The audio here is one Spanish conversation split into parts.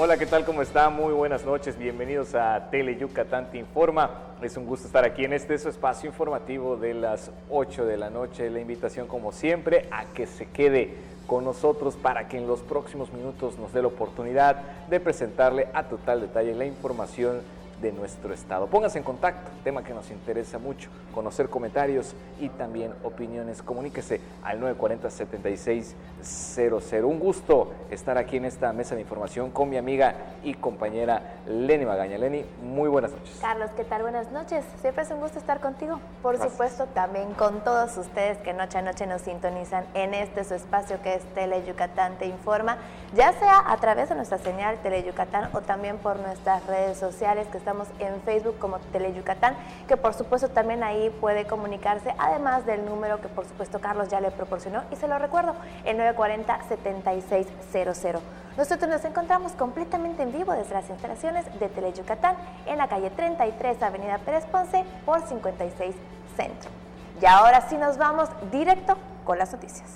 Hola, ¿qué tal? ¿Cómo está? Muy buenas noches. Bienvenidos a Tele Yucatán Te Informa. Es un gusto estar aquí en su espacio informativo de las 8 de la noche. La invitación, como siempre, a que se quede con nosotros para que en los próximos minutos nos dé la oportunidad de presentarle a total detalle la información de nuestro estado. Póngase en contacto, tema que nos interesa mucho, conocer comentarios y también opiniones. Comuníquese al 940-7600. Un gusto estar aquí en esta mesa de información con mi amiga y compañera Leni Magaña. Leni, muy buenas noches. Carlos, ¿qué tal? Buenas noches. Siempre es un gusto estar contigo. Por Gracias. supuesto, también con todos ustedes que noche a noche nos sintonizan en su espacio que es Tele Yucatán Te Informa, ya sea a través de nuestra señal Tele Yucatán o también por nuestras redes sociales, que estamos en Facebook como Tele Yucatán, que por supuesto también ahí puede comunicarse, además del número que por supuesto Carlos ya le proporcionó, y se lo recuerdo, el 940-7600. Nosotros nos encontramos completamente en vivo desde las instalaciones de Tele Yucatán en la calle 33, Avenida Pérez Ponce, por 56 Centro. Y ahora sí nos vamos directo con las noticias.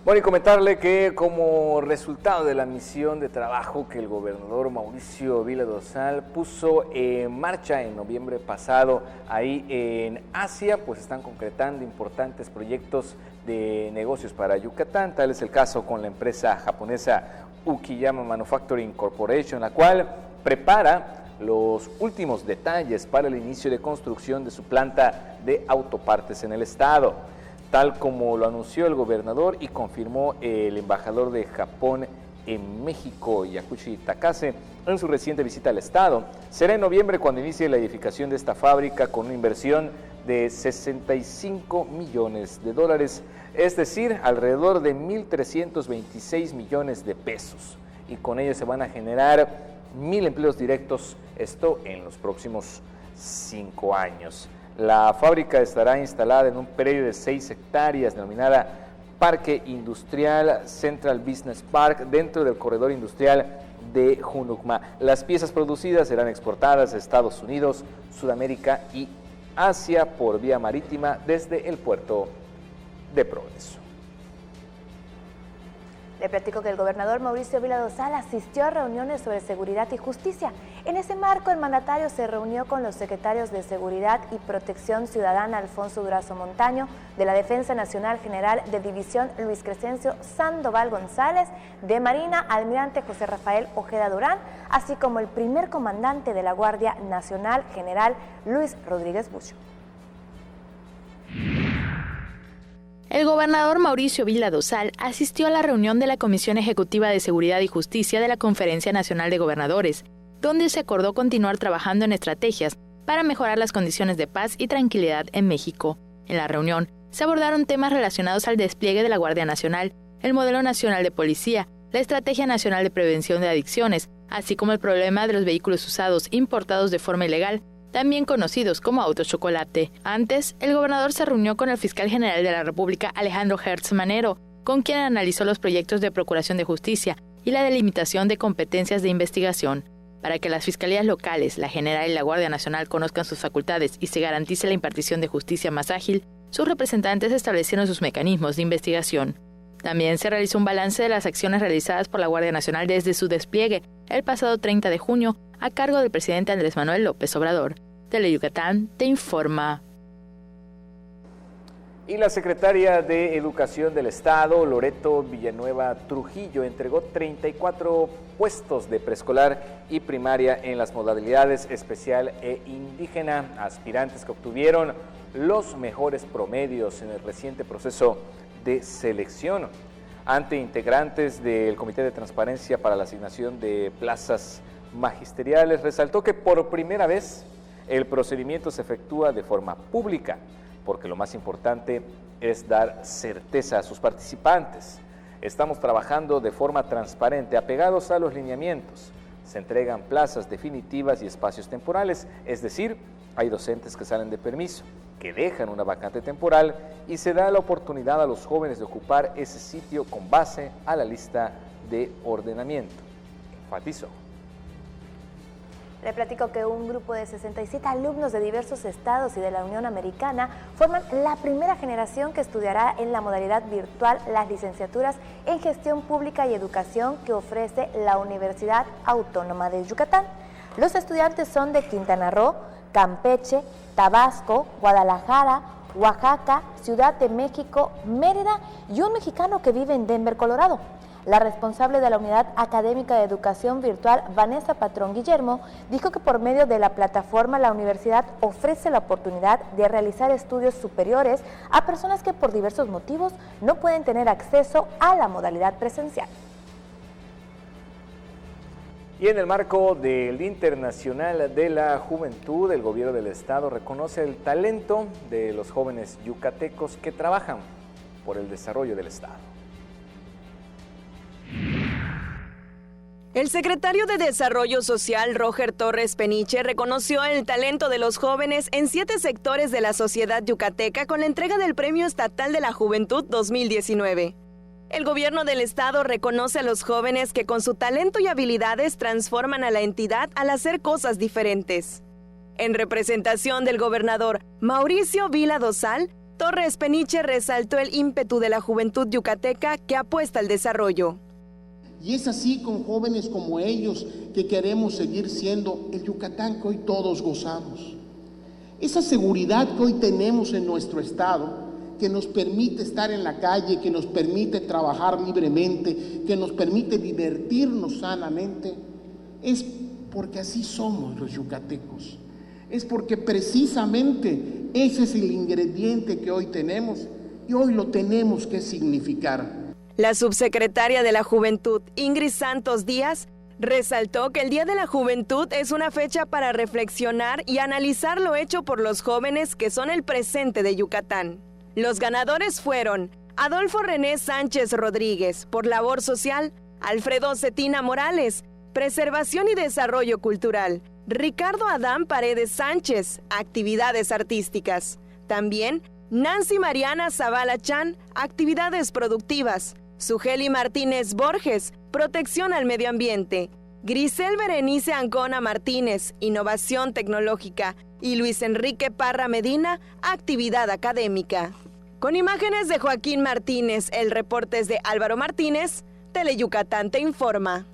Bueno, y comentarle que como resultado de la misión de trabajo que el gobernador Mauricio Vila Dosal puso en marcha en noviembre pasado ahí en Asia, pues están concretando importantes proyectos de negocios para Yucatán. Tal es el caso con la empresa japonesa Ukiyama Manufacturing Corporation, la cual prepara los últimos detalles para el inicio de construcción de su planta de autopartes en el estado, tal como lo anunció el gobernador y confirmó el embajador de Japón en México, Yakushi Takase, en su reciente visita al estado. Será en noviembre cuando inicie la edificación de esta fábrica con una inversión de $65 millones, es decir, alrededor de 1.326 millones de pesos. Y con ello se van a generar 1.000 empleos directos, esto en los próximos 5 años. La fábrica estará instalada en un predio de 6 hectáreas denominada Parque Industrial Central Business Park dentro del corredor industrial de Junucma. Las piezas producidas serán exportadas a Estados Unidos, Sudamérica y Asia por vía marítima desde el puerto de Progreso. Le platico que el gobernador Mauricio Vila Dosal asistió a reuniones sobre seguridad y justicia. En ese marco, el mandatario se reunió con los secretarios de Seguridad y Protección Ciudadana Alfonso Durazo Montaño, de la Defensa Nacional General de División Luis Crescencio Sandoval González, de Marina Almirante José Rafael Ojeda Durán, así como el primer comandante de la Guardia Nacional General Luis Rodríguez Bucio. El gobernador Mauricio Vila Dosal asistió a la reunión de la Comisión Ejecutiva de Seguridad y Justicia de la Conferencia Nacional de Gobernadores, donde se acordó continuar trabajando en estrategias para mejorar las condiciones de paz y tranquilidad en México. En la reunión se abordaron temas relacionados al despliegue de la Guardia Nacional, el Modelo Nacional de Policía, la Estrategia Nacional de Prevención de Adicciones, así como el problema de los vehículos usados importados de forma ilegal, también conocidos como autos chocolate. Antes, el gobernador se reunió con el fiscal general de la República, Alejandro Hertz Manero, con quien analizó los proyectos de procuración de justicia y la delimitación de competencias de investigación. Para que las fiscalías locales, la general y la Guardia Nacional conozcan sus facultades y se garantice la impartición de justicia más ágil, sus representantes establecieron sus mecanismos de investigación. También se realizó un balance de las acciones realizadas por la Guardia Nacional desde su despliegue el pasado 30 de junio a cargo del presidente Andrés Manuel López Obrador. Tele Yucatán te informa. Y la secretaria de Educación del Estado, Loreto Villanueva Trujillo, entregó 34 puestos de preescolar y primaria en las modalidades especial e indígena, aspirantes que obtuvieron los mejores promedios en el reciente proceso de selección. Ante integrantes del Comité de Transparencia para la asignación de plazas magisteriales, resaltó que por primera vez el procedimiento se efectúa de forma pública, porque lo más importante es dar certeza a sus participantes. Estamos trabajando de forma transparente, apegados a los lineamientos. Se entregan plazas definitivas y espacios temporales, es decir, hay docentes que salen de permiso, que dejan una vacante temporal y se da la oportunidad a los jóvenes de ocupar ese sitio con base a la lista de ordenamiento, enfatizó. Le platico que un grupo de 67 alumnos de diversos estados y de la Unión Americana forman la primera generación que estudiará en la modalidad virtual las licenciaturas en Gestión Pública y Educación que ofrece la Universidad Autónoma de Yucatán. Los estudiantes son de Quintana Roo, Campeche, Tabasco, Guadalajara, Oaxaca, Ciudad de México, Mérida y un mexicano que vive en Denver, Colorado. La responsable de la Unidad Académica de Educación Virtual, Vanessa Patrón Guillermo, dijo que por medio de la plataforma la universidad ofrece la oportunidad de realizar estudios superiores a personas que por diversos motivos no pueden tener acceso a la modalidad presencial. Y en el marco del Día Internacional de la Juventud, el gobierno del estado reconoce el talento de los jóvenes yucatecos que trabajan por el desarrollo del estado. El secretario de Desarrollo Social, Roger Torres Peniche, reconoció el talento de los jóvenes en 7 sectores de la sociedad yucateca con la entrega del Premio Estatal de la Juventud 2019. El gobierno del estado reconoce a los jóvenes que con su talento y habilidades transforman a la entidad al hacer cosas diferentes. En representación del gobernador Mauricio Vila Dosal, Torres Peniche resaltó el ímpetu de la juventud yucateca que apuesta al desarrollo. Y es así con jóvenes como ellos que queremos seguir siendo el Yucatán que hoy todos gozamos. Esa seguridad que hoy tenemos en nuestro estado, que nos permite estar en la calle, que nos permite trabajar libremente, que nos permite divertirnos sanamente, es porque así somos los yucatecos. Es porque precisamente ese es el ingrediente que hoy tenemos y hoy lo tenemos que significar. La subsecretaria de la Juventud, Ingrid Santos Díaz, resaltó que el Día de la Juventud es una fecha para reflexionar y analizar lo hecho por los jóvenes que son el presente de Yucatán. Los ganadores fueron Adolfo René Sánchez Rodríguez, por labor social, Alfredo Cetina Morales, preservación y desarrollo cultural, Ricardo Adán Paredes Sánchez, actividades artísticas. También Nancy Mariana Zavala Chan, actividades productivas. Sugeli Martínez Borges, protección al medio ambiente. Grisel Berenice Ancona Martínez, innovación tecnológica. Y Luis Enrique Parra Medina, actividad académica. Con imágenes de Joaquín Martínez, el reporte es de Álvaro Martínez, Teleyucatán te informa.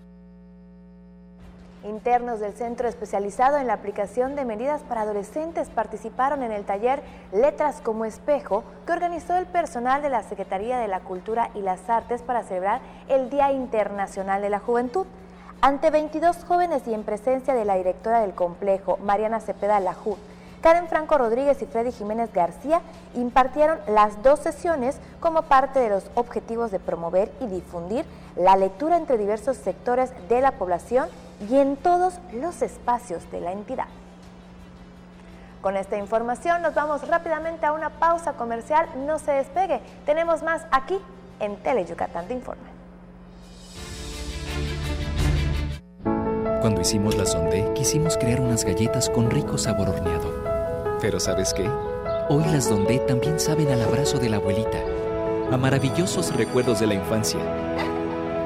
Internos del Centro Especializado en la Aplicación de Medidas para Adolescentes participaron en el taller Letras como Espejo que organizó el personal de la Secretaría de la Cultura y las Artes para celebrar el Día Internacional de la Juventud. Ante 22 jóvenes y en presencia de la directora del complejo, Mariana Cepeda Lajú, Karen Franco Rodríguez y Freddy Jiménez García impartieron las 2 sesiones como parte de los objetivos de promover y difundir la lectura entre diversos sectores de la población y en todos los espacios de la entidad. Con esta información nos vamos rápidamente a una pausa comercial. No se despegue, tenemos más aquí en Teleyucatán te informa. Cuando hicimos la Sondé, quisimos crear unas galletas con rico sabor horneado. Pero ¿sabes qué? Hoy las Dondé también saben al abrazo de la abuelita, a maravillosos recuerdos de la infancia,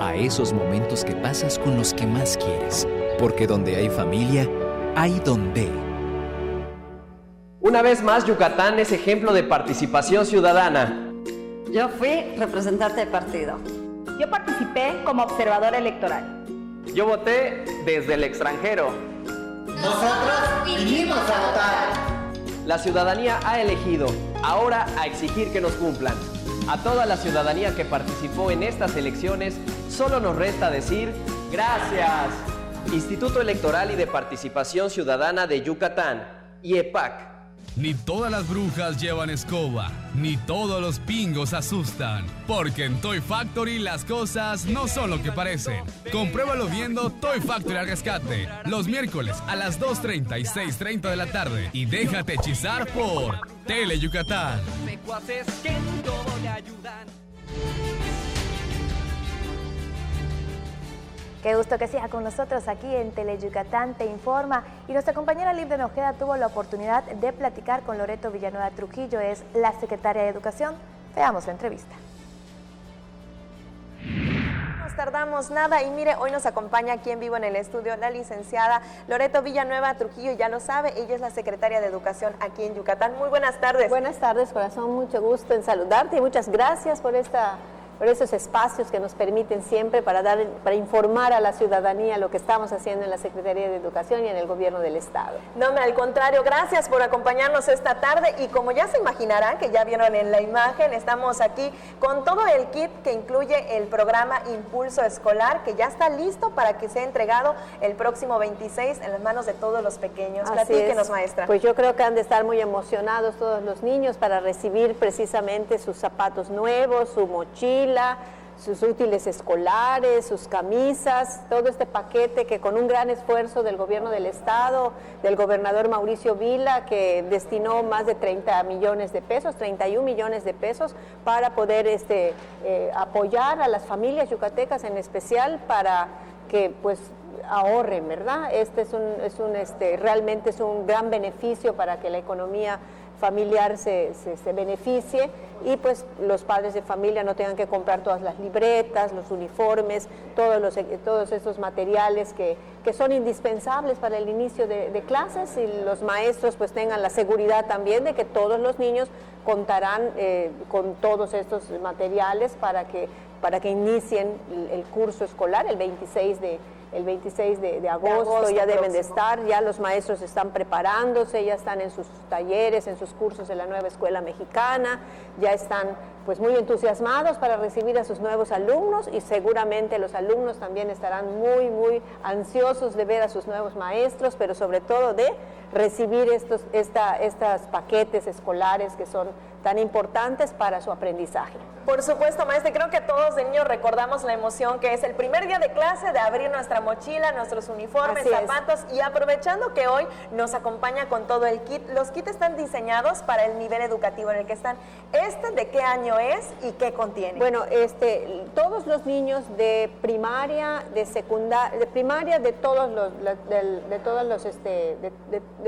a esos momentos que pasas con los que más quieres. Porque donde hay familia, hay Dondé. Una vez más, Yucatán es ejemplo de participación ciudadana. Yo fui representante de partido. Yo participé como observador electoral. Yo voté desde el extranjero. Nosotros vinimos a votar. La ciudadanía ha elegido, ahora a exigir que nos cumplan. A toda la ciudadanía que participó en estas elecciones, solo nos resta decir gracias. Instituto Electoral y de Participación Ciudadana de Yucatán, IEPAC. Ni todas las brujas llevan escoba, ni todos los pingos asustan, porque en Toy Factory las cosas no son lo que parecen. Compruébalo viendo Toy Factory al rescate, los miércoles a las 2:30 y 6:30 de la tarde, y déjate hechizar por Teleyucatán. Qué gusto que siga con nosotros aquí en Teleyucatán te informa. Y nuestra compañera Libden Ojeda tuvo la oportunidad de platicar con Loreto Villanueva Trujillo, es la secretaria de Educación. Veamos la entrevista. nos tardamos nada y mire, hoy nos acompaña aquí en vivo en el estudio la licenciada Loreto Villanueva Trujillo, ya lo sabe, ella es la secretaria de Educación aquí en Yucatán. Muy buenas tardes. Buenas tardes, corazón, mucho gusto en saludarte y muchas gracias por esos espacios que nos permiten siempre para informar a la ciudadanía lo que estamos haciendo en la Secretaría de Educación y en el Gobierno del Estado. No, al contrario, gracias por acompañarnos esta tarde y como ya se imaginarán, que ya vieron en la imagen, estamos aquí con todo el kit que incluye el programa Impulso Escolar, que ya está listo para que sea entregado el próximo 26 en las manos de todos los pequeños. Platíquenos, maestra. Pues yo creo que han de estar muy emocionados todos los niños para recibir precisamente sus zapatos nuevos, su mochila, sus útiles escolares, sus camisas, todo este paquete que con un gran esfuerzo del Gobierno del Estado, del gobernador Mauricio Vila, que destinó más de 30 millones de pesos, 31 millones de pesos para poder apoyar a las familias yucatecas en especial para que pues ahorren, ¿verdad? Realmente es un gran beneficio para que la economía familiar se beneficie y pues los padres de familia no tengan que comprar todas las libretas, los uniformes, todos estos materiales que son indispensables para el inicio de clases, y los maestros pues tengan la seguridad también de que todos los niños contarán con todos estos materiales para que inicien el curso escolar el 26 de agosto ya deben de estar, ya los maestros están preparándose, ya están en sus talleres, en sus cursos de la nueva escuela mexicana, ya están pues muy entusiasmados para recibir a sus nuevos alumnos, y seguramente los alumnos también estarán muy, muy ansiosos de ver a sus nuevos maestros, pero sobre todo de recibir estos paquetes escolares que son tan importantes para su aprendizaje. Por supuesto, maestra, creo que todos de niños recordamos la emoción que es el primer día de clase, de abrir nuestra mochila, nuestros uniformes, zapatos, y aprovechando que hoy nos acompaña con todo el kit, los kits están diseñados para el nivel educativo en el que están. ¿De qué año es y qué contiene? Bueno, todos los niños de primaria, de secundaria, de primaria, de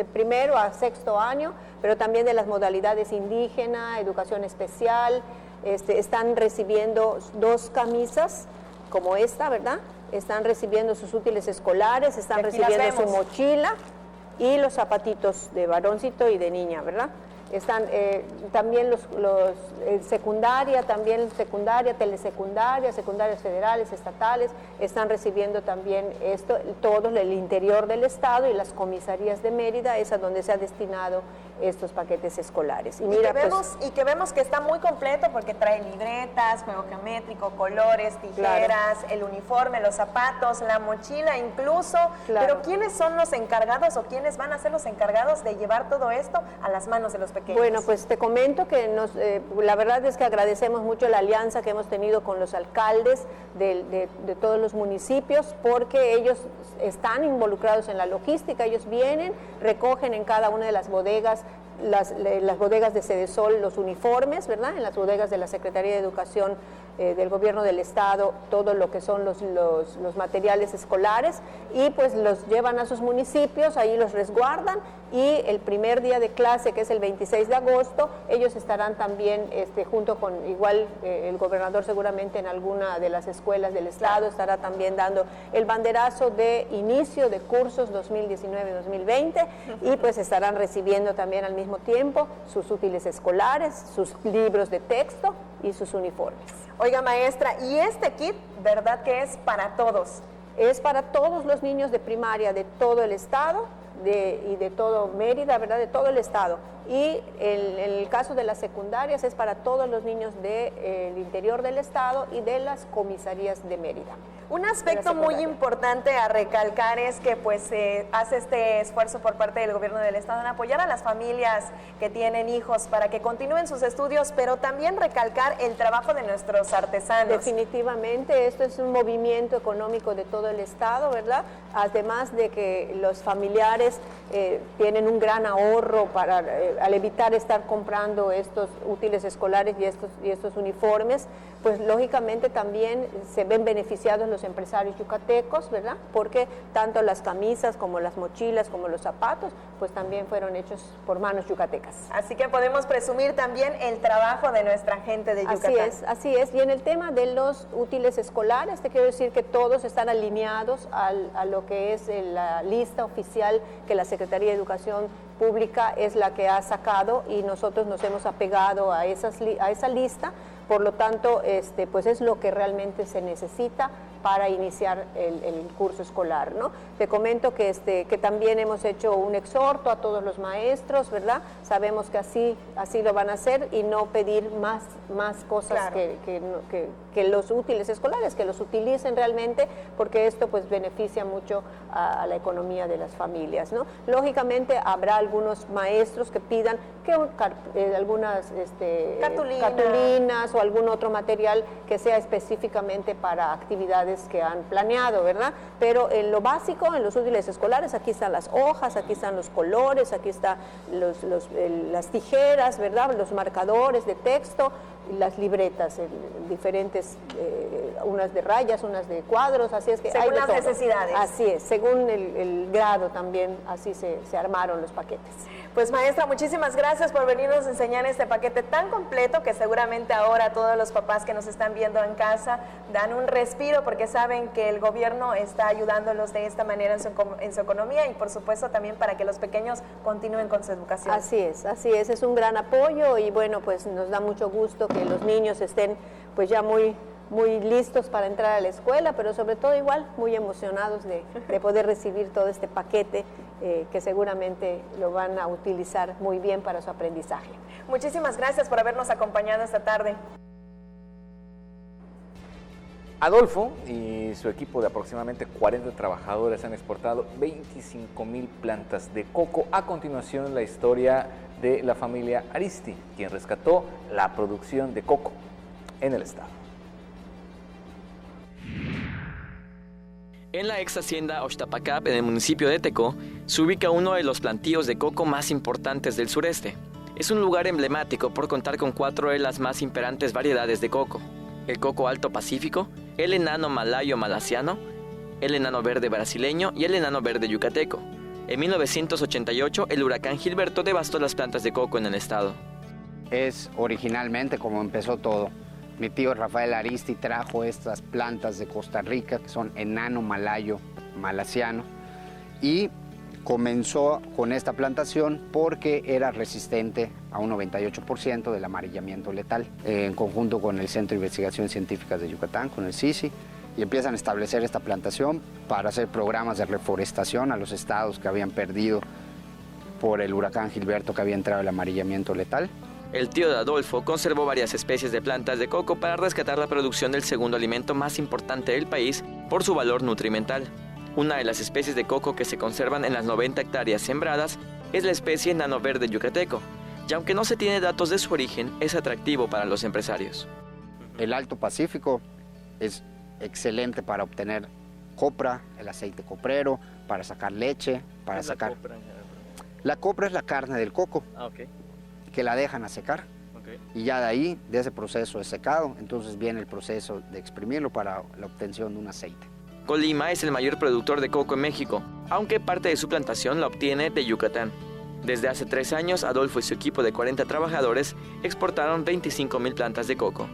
primero a sexto año, pero también de las modalidades indígena, educación especial, están recibiendo 2 camisas como esta, ¿verdad? Están recibiendo sus útiles escolares, están recibiendo su mochila y los zapatitos de varoncito y de niña, ¿verdad? Están también secundaria, telesecundaria, secundarias federales, estatales, están recibiendo también todo el interior del estado, y las comisarías de Mérida es a donde se ha destinado estos paquetes escolares. Y que vemos que está muy completo porque trae libretas, juego geométrico, colores, tijeras, el uniforme, los zapatos, la mochila incluso. Pero ¿quiénes son los encargados o quiénes van a ser los encargados de llevar todo esto a las manos de los pequeños? Bueno, pues te comento que la verdad es que agradecemos mucho la alianza que hemos tenido con los alcaldes de todos los municipios, porque ellos están involucrados en la logística, ellos vienen, recogen en cada una de las bodegas, las bodegas de Sedesol, los uniformes, ¿verdad? En las bodegas de la Secretaría de Educación del Gobierno del Estado, todo lo que son los materiales escolares, y pues los llevan a sus municipios, ahí los resguardan, y el primer día de clase, que es el 26 de agosto, ellos estarán también junto con el gobernador, seguramente en alguna de las escuelas del estado estará también dando el banderazo de inicio de cursos 2019-2020, y pues estarán recibiendo también al mismo tiempo sus útiles escolares, sus libros de texto y sus uniformes. Oiga, maestra, y este kit, ¿verdad que es para todos? Es para todos los niños de primaria de todo el estado y de todo Mérida, ¿verdad? De todo el estado. Y en el caso de las secundarias es para todos los niños del interior del estado y de las comisarías de Mérida. Un aspecto muy importante a recalcar es que pues se hace este esfuerzo por parte del gobierno del estado en apoyar a las familias que tienen hijos para que continúen sus estudios, pero también recalcar el trabajo de nuestros artesanos. Definitivamente, esto es un movimiento económico de todo el estado, ¿verdad? Además de que los familiares tienen un gran ahorro para al evitar estar comprando estos útiles escolares y estos uniformes, pues lógicamente también se ven beneficiados los empresarios yucatecos, ¿verdad? Porque tanto las camisas como las mochilas como los zapatos, pues también fueron hechos por manos yucatecas. Así que podemos presumir también el trabajo de nuestra gente de Yucatán. Así es. Y en el tema de los útiles escolares, te quiero decir que todos están alineados a lo que es la lista oficial que la Secretaría de Educación Pública es la que ha sacado, y nosotros nos hemos apegado a esa lista. Por lo tanto, pues es lo que realmente se necesita para iniciar el curso escolar, ¿no? Te comento que también hemos hecho un exhorto a todos los maestros, ¿verdad? Sabemos que así lo van a hacer, y no pedir más cosas, claro, que los útiles escolares, que los utilicen realmente, porque esto pues beneficia mucho a la economía de las familias, ¿no? Lógicamente habrá algunos maestros que pidan que algunas cartulinas o algún otro material que sea específicamente para actividades que han planeado, ¿verdad? Pero en lo básico, en los útiles escolares, aquí están las hojas, aquí están los colores, aquí están las tijeras, ¿verdad? Los marcadores de texto, las libretas, diferentes, unas de rayas, unas de cuadros, así es que según hay de las todo. Necesidades. Así es, según el grado también, así se armaron los paquetes. Pues maestra, muchísimas gracias por venirnos a enseñar este paquete tan completo, que seguramente ahora todos los papás que nos están viendo en casa dan un respiro, porque saben que el gobierno está ayudándolos de esta manera en su economía, y por supuesto también para que los pequeños continúen con su educación. Así es un gran apoyo, y bueno, pues nos da mucho gusto que los niños estén pues ya muy listos para entrar a la escuela, pero sobre todo igual muy emocionados de poder recibir todo este paquete que seguramente lo van a utilizar muy bien para su aprendizaje. Muchísimas gracias por habernos acompañado esta tarde. Adolfo y su equipo de aproximadamente 40 trabajadores han exportado 25,000 plantas de coco. A continuación, la historia de la familia Aristi, quien rescató la producción de coco en el estado. En la ex hacienda Oxtapacap, en el municipio de Tecó, se ubica uno de los plantíos de coco más importantes del sureste. Es un lugar emblemático por contar con 4 de las más imperantes variedades de coco: el coco alto pacífico, el enano malayo malasiano, el enano verde brasileño y el enano verde yucateco. En 1988, el huracán Gilberto devastó las plantas de coco en el estado. Es originalmente como empezó todo. Mi tío Rafael Aristi trajo estas plantas de Costa Rica, que son enano malayo malasiano, y comenzó con esta plantación porque era resistente a un 98% del amarillamiento letal, en conjunto con el Centro de Investigaciones Científicas de Yucatán, con el CICI, y empiezan a establecer esta plantación para hacer programas de reforestación a los estados que habían perdido por el huracán Gilberto, que había entrado el amarillamiento letal. El tío de Adolfo conservó varias especies de plantas de coco para rescatar la producción del segundo alimento más importante del país por su valor nutrimental. Una de las especies de coco que se conservan en las 90 hectáreas sembradas es la especie enano verde yucateco, y aunque no se tiene datos de su origen, es atractivo para los empresarios. El Alto Pacífico es excelente para obtener copra, el aceite coprero, para sacar leche, para sacar... La copra es la carne del coco. Que la dejan a secar, y ya de ahí, de ese proceso de secado, entonces viene el proceso de exprimirlo para la obtención de un aceite. Colima es el mayor productor de coco en México, aunque parte de su plantación la obtiene de Yucatán. Desde hace 3 años, Adolfo y su equipo de 40 trabajadores exportaron 25,000 plantas de coco.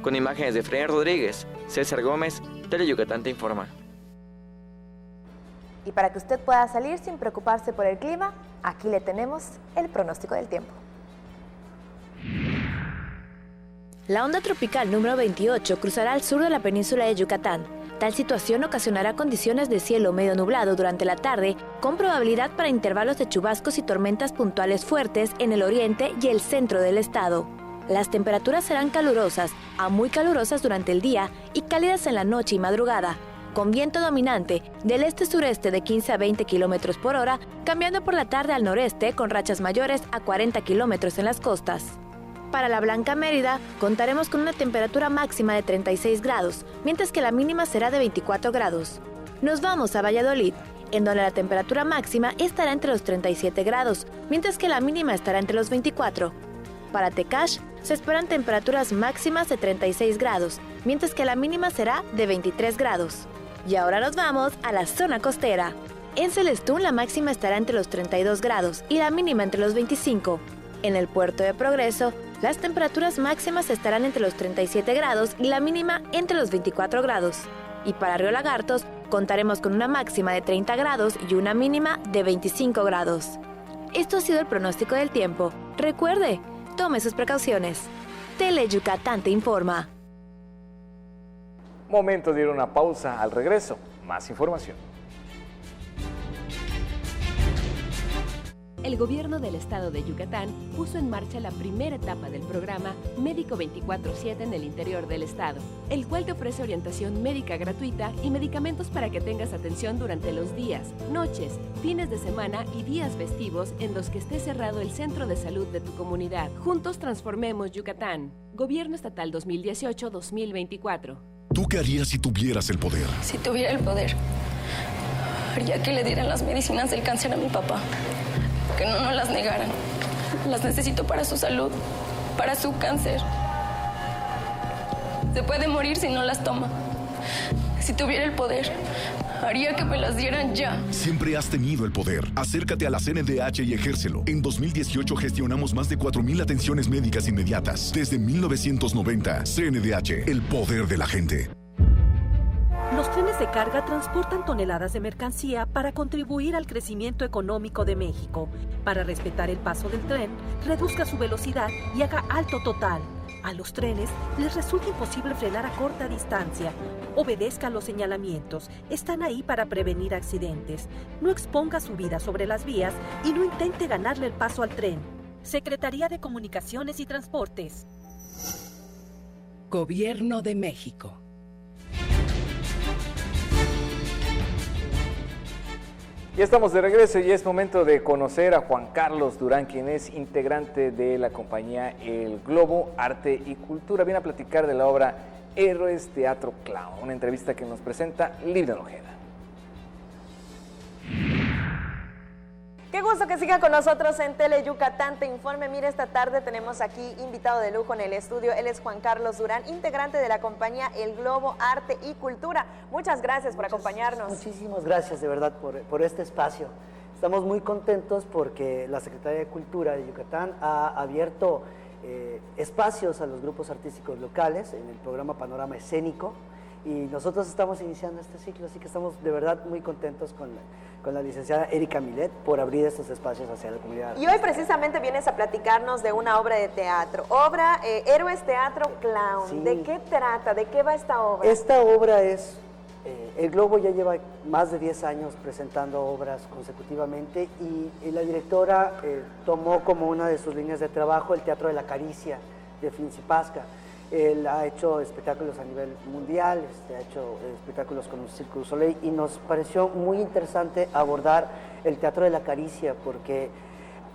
Con imágenes de Fred Rodríguez, César Gómez, Teleyucatán te informa. Y para que usted pueda salir sin preocuparse por el clima, aquí le tenemos el pronóstico del tiempo. La onda tropical número 28 cruzará al sur de la península de Yucatán. Tal situación ocasionará condiciones de cielo medio nublado durante la tarde, con probabilidad para intervalos de chubascos y tormentas puntuales fuertes en el oriente y el centro del estado. Las temperaturas serán calurosas a muy calurosas durante el día y cálidas en la noche y madrugada, con viento dominante del este-sureste de 15 a 20 kilómetros por hora, cambiando por la tarde al noreste con rachas mayores a 40 kilómetros en las costas. Para la Blanca Mérida, contaremos con una temperatura máxima de 36 grados, mientras que la mínima será de 24 grados. Nos vamos a Valladolid. en donde la temperatura máxima estará entre los 37 grados, mientras que la mínima estará entre los 24. Para Tecash, se esperan temperaturas máximas de 36 grados, mientras que la mínima será de 23 grados. Y ahora nos vamos a la zona costera. En Celestún la máxima estará entre los 32 grados y la mínima entre los 25. En el puerto de Progreso, las temperaturas máximas estarán entre los 37 grados y la mínima entre los 24 grados. Y para Río Lagartos, contaremos con una máxima de 30 grados y una mínima de 25 grados. Esto ha sido el pronóstico del tiempo. Recuerde, tome sus precauciones. Tele Yucatán te informa. Momento de ir a una pausa. Al regreso, más información. El gobierno del estado de Yucatán puso en marcha la primera etapa del programa Médico 24/7 en el interior del estado, el cual te ofrece orientación médica gratuita y medicamentos para que tengas atención durante los días, noches, fines de semana y días festivos en los que esté cerrado el centro de salud de tu comunidad. Juntos transformemos Yucatán. Gobierno Estatal 2018-2024. ¿Tú qué harías si tuvieras el poder? Si tuviera el poder, haría que le dieran las medicinas del cáncer a mi papá. Que no nos las negaran. Las necesito para su salud, para su cáncer. Se puede morir si no las toma. Si tuviera el poder, haría que me las dieran ya. Siempre has tenido el poder. Acércate a la CNDH y ejércelo. En 2018 gestionamos más de 4,000 atenciones médicas inmediatas. Desde 1990, CNDH, el poder de la gente. Los trenes de carga transportan toneladas de mercancía para contribuir al crecimiento económico de México. Para respetar el paso del tren, reduzca su velocidad y haga alto total. A los trenes les resulta imposible frenar a corta distancia. Obedezca los señalamientos. Están ahí para prevenir accidentes. No exponga su vida sobre las vías y no intente ganarle el paso al tren. Secretaría de Comunicaciones y Transportes. Gobierno de México. Ya estamos de regreso y es momento de conocer a Juan Carlos Durán, quien es integrante de la compañía El Globo, Arte y Cultura. Viene a platicar de la obra Héroes Teatro Clown, una entrevista que nos presenta Livia Ojeda. Qué gusto que siga con nosotros en Tele Yucatán Te Informe. Mire, esta tarde tenemos aquí invitado de lujo en el estudio. Él es Juan Carlos Durán, integrante de la compañía El Globo, Arte y Cultura. Muchas gracias por acompañarnos. Muchísimas gracias de verdad por este espacio. Estamos muy contentos porque la Secretaría de Cultura de Yucatán ha abierto espacios a los grupos artísticos locales en el programa Panorama Escénico y nosotros estamos iniciando este ciclo, así que estamos de verdad muy contentos con la licenciada Erika Milet por abrir estos espacios hacia la comunidad. Y hoy precisamente vienes a platicarnos de una obra de teatro, Héroes Teatro Clown. Sí. ¿De qué trata? ¿De qué va esta obra? Esta obra es, El Globo ya lleva más de 10 años presentando obras consecutivamente y la directora tomó como una de sus líneas de trabajo el Teatro de la Caricia de Fincipasca. Él ha hecho espectáculos a nivel mundial, ha hecho espectáculos con el Cirque du Soleil y nos pareció muy interesante abordar el Teatro de la Caricia porque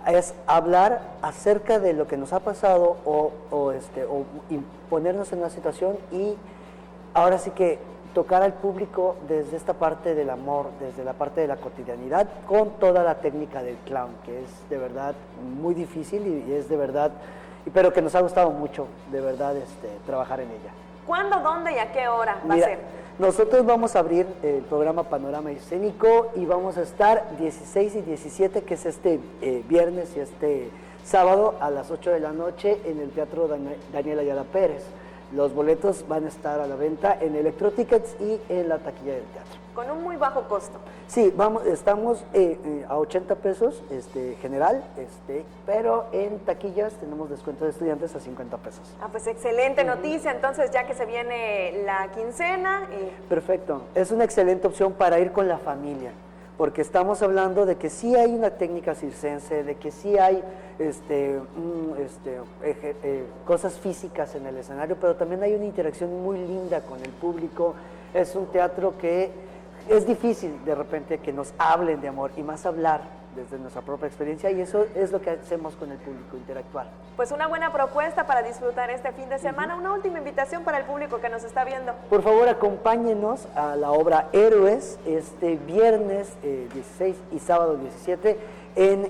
es hablar acerca de lo que nos ha pasado o ponernos en una situación y ahora sí que tocar al público desde esta parte del amor, desde la parte de la cotidianidad, con toda la técnica del clown, que es de verdad muy difícil y es de verdad, pero que nos ha gustado mucho, de verdad, trabajar en ella. ¿Cuándo, dónde y a qué hora va a ser? Nosotros vamos a abrir el programa Panorama Escénico y vamos a estar 16 y 17, que es este viernes y este sábado a las 8 de la noche en el Teatro Daniel Ayala Pérez. Los boletos van a estar a la venta en Electrotickets y en la taquilla del teatro. Con un muy bajo costo. Sí, estamos a 80 pesos general, pero en taquillas tenemos descuento de estudiantes a 50 pesos. Ah, pues excelente noticia, entonces ya que se viene la quincena. Perfecto, es una excelente opción para ir con la familia, porque estamos hablando de que sí hay una técnica circense, de que sí hay cosas físicas en el escenario, pero también hay una interacción muy linda con el público. Es un teatro que es difícil de repente que nos hablen de amor y más hablar desde nuestra propia experiencia, y eso es lo que hacemos con el público, interactuar. Pues una buena propuesta para disfrutar este fin de semana. Una última invitación para el público que nos está viendo. Por favor, acompáñenos a la obra Héroes este viernes 16 y sábado 17 en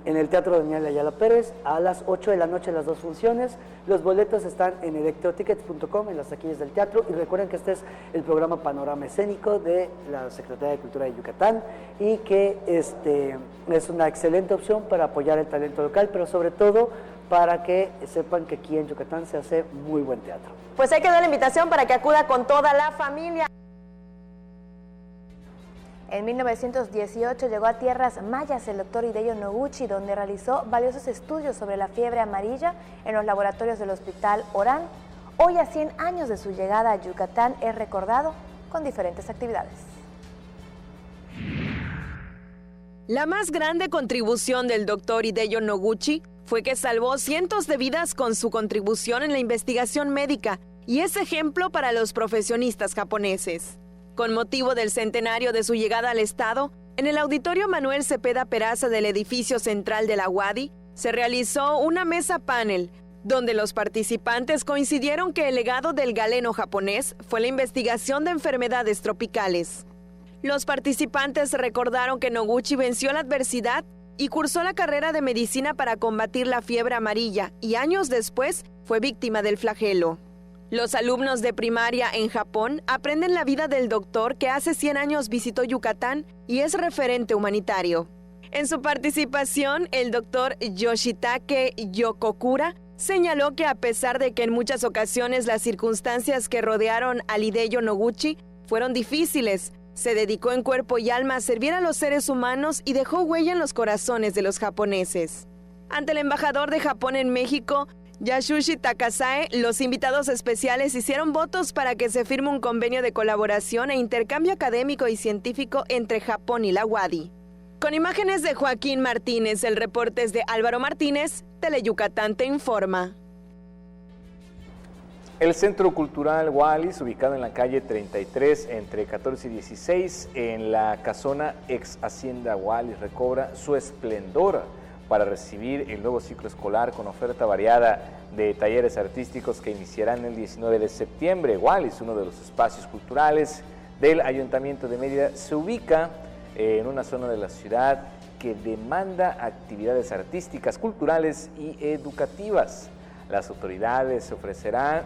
el Teatro Daniel Ayala Pérez a las 8 de la noche, las 2 funciones. Los boletos están en electrotickets.com, en las taquillas del teatro, y recuerden que este es el programa Panorama Escénico de la Secretaría de Cultura de Yucatán, y que es una excelente opción para apoyar el talento local, pero sobre todo para que sepan que aquí en Yucatán se hace muy buen teatro. Pues hay que dar la invitación para que acuda con toda la familia. En 1918 llegó a tierras mayas el doctor Hideo Noguchi, donde realizó valiosos estudios sobre la fiebre amarilla en los laboratorios del Hospital Orán. Hoy, a 100 años de su llegada a Yucatán, es recordado con diferentes actividades. La más grande contribución del doctor Hideo Noguchi fue que salvó cientos de vidas con su contribución en la investigación médica, y es ejemplo para los profesionistas japoneses. Con motivo del centenario de su llegada al estado, en el Auditorio Manuel Cepeda Peraza del edificio central de la UADY, se realizó una mesa panel, donde los participantes coincidieron que el legado del galeno japonés fue la investigación de enfermedades tropicales. Los participantes recordaron que Noguchi venció la adversidad y cursó la carrera de medicina para combatir la fiebre amarilla, y años después fue víctima del flagelo. Los alumnos de primaria en Japón aprenden la vida del doctor que hace 100 años visitó Yucatán y es referente humanitario. En su participación, el doctor Yoshitake Yokokura señaló que a pesar de que en muchas ocasiones las circunstancias que rodearon al Hideo Noguchi fueron difíciles, se dedicó en cuerpo y alma a servir a los seres humanos y dejó huella en los corazones de los japoneses. Ante el embajador de Japón en México, Yasushi Takasae, los invitados especiales hicieron votos para que se firme un convenio de colaboración e intercambio académico y científico entre Japón y la UADY. Con imágenes de Joaquín Martínez, el reporte es de Álvaro Martínez, Teleyucatán te informa. El Centro Cultural Wallis, ubicado en la calle 33 entre 14 y 16, en la casona ex Hacienda Wallis, recobra su esplendor para recibir el nuevo ciclo escolar con oferta variada de talleres artísticos que iniciarán el 19 de septiembre. Wallis, uno de los espacios culturales del Ayuntamiento de Mérida, se ubica en una zona de la ciudad que demanda actividades artísticas, culturales y educativas. Las actividades se ofrecerán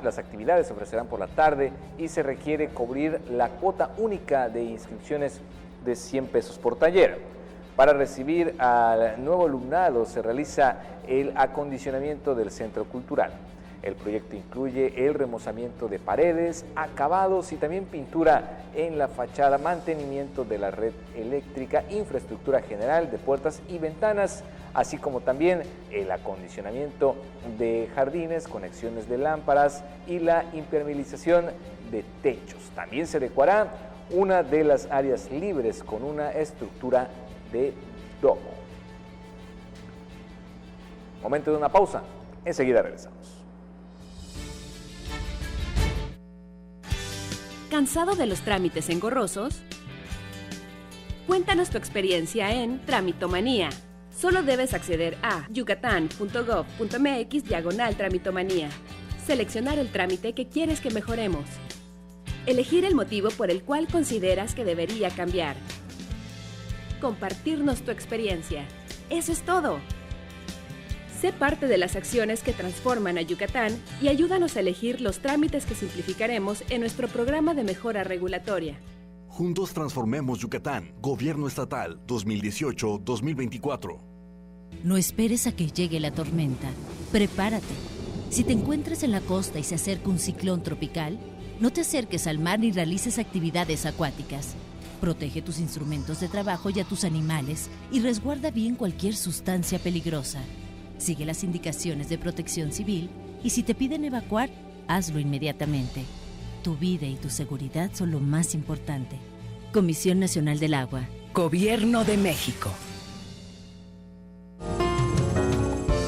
por la tarde y se requiere cubrir la cuota única de inscripciones de 100 pesos por taller. Para recibir al nuevo alumnado se realiza el acondicionamiento del centro cultural. El proyecto incluye el remozamiento de paredes, acabados y también pintura en la fachada, mantenimiento de la red eléctrica, infraestructura general de puertas y ventanas, así como también el acondicionamiento de jardines, conexiones de lámparas y la impermeabilización de techos. También se adecuará una de las áreas libres con una estructura de domo. Momento de una pausa, enseguida regresamos. ¿Cansado de los trámites engorrosos? Cuéntanos tu experiencia en Tramitomanía. Solo debes acceder a yucatán.gov.mx/tramitomanía. Seleccionar el trámite que quieres que mejoremos. Elegir el motivo por el cual consideras que debería cambiar. Compartirnos tu experiencia. Eso es todo. Sé parte de las acciones que transforman a Yucatán y ayúdanos a elegir los trámites que simplificaremos en nuestro programa de mejora regulatoria. Juntos transformemos Yucatán. Gobierno Estatal 2018-2024. No esperes a que llegue la tormenta. Prepárate. Si te encuentras en la costa y se acerca un ciclón tropical, no te acerques al mar ni realices actividades acuáticas. Protege tus instrumentos de trabajo y a tus animales y resguarda bien cualquier sustancia peligrosa. Sigue las indicaciones de Protección Civil y si te piden evacuar, hazlo inmediatamente. Tu vida y tu seguridad son lo más importante. Comisión Nacional del Agua. Gobierno de México.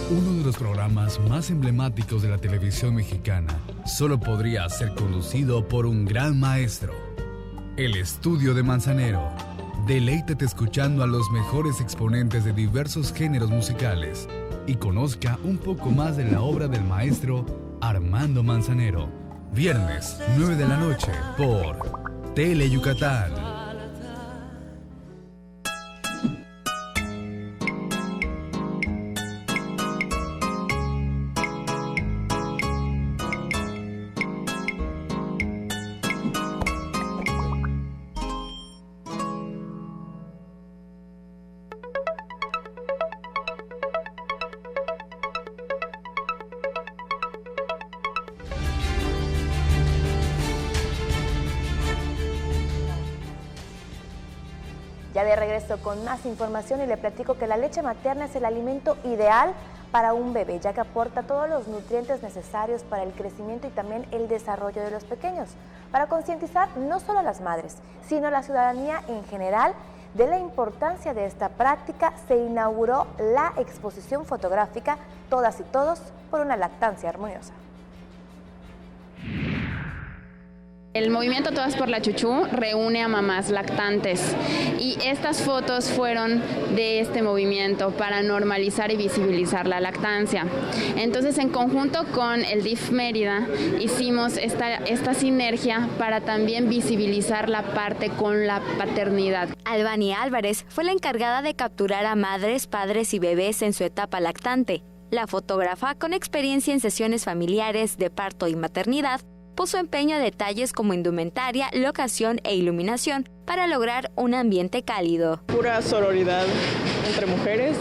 Uno de los programas más emblemáticos de la televisión mexicana solo podría ser conducido por un gran maestro. El Estudio de Manzanero. Deleítate escuchando a los mejores exponentes de diversos géneros musicales y conozca un poco más de la obra del maestro Armando Manzanero. Viernes, 9 de la noche, por Tele Yucatán. Ya de regreso con más información y le platico que la leche materna es el alimento ideal para un bebé, ya que aporta todos los nutrientes necesarios para el crecimiento y también el desarrollo de los pequeños. Para concientizar no solo a las madres, sino a la ciudadanía en general de la importancia de esta práctica, se inauguró la exposición fotográfica Todas y Todos por una lactancia armoniosa. El movimiento Todas por la Chuchú reúne a mamás lactantes y estas fotos fueron de este movimiento para normalizar y visibilizar la lactancia. Entonces, en conjunto con el DIF Mérida, hicimos esta sinergia para también visibilizar la parte con la paternidad. Albany Álvarez fue la encargada de capturar a madres, padres y bebés en su etapa lactante. La fotógrafa, con experiencia en sesiones familiares de parto y maternidad, puso empeño a detalles como indumentaria, locación e iluminación para lograr un ambiente cálido. Pura sororidad entre mujeres,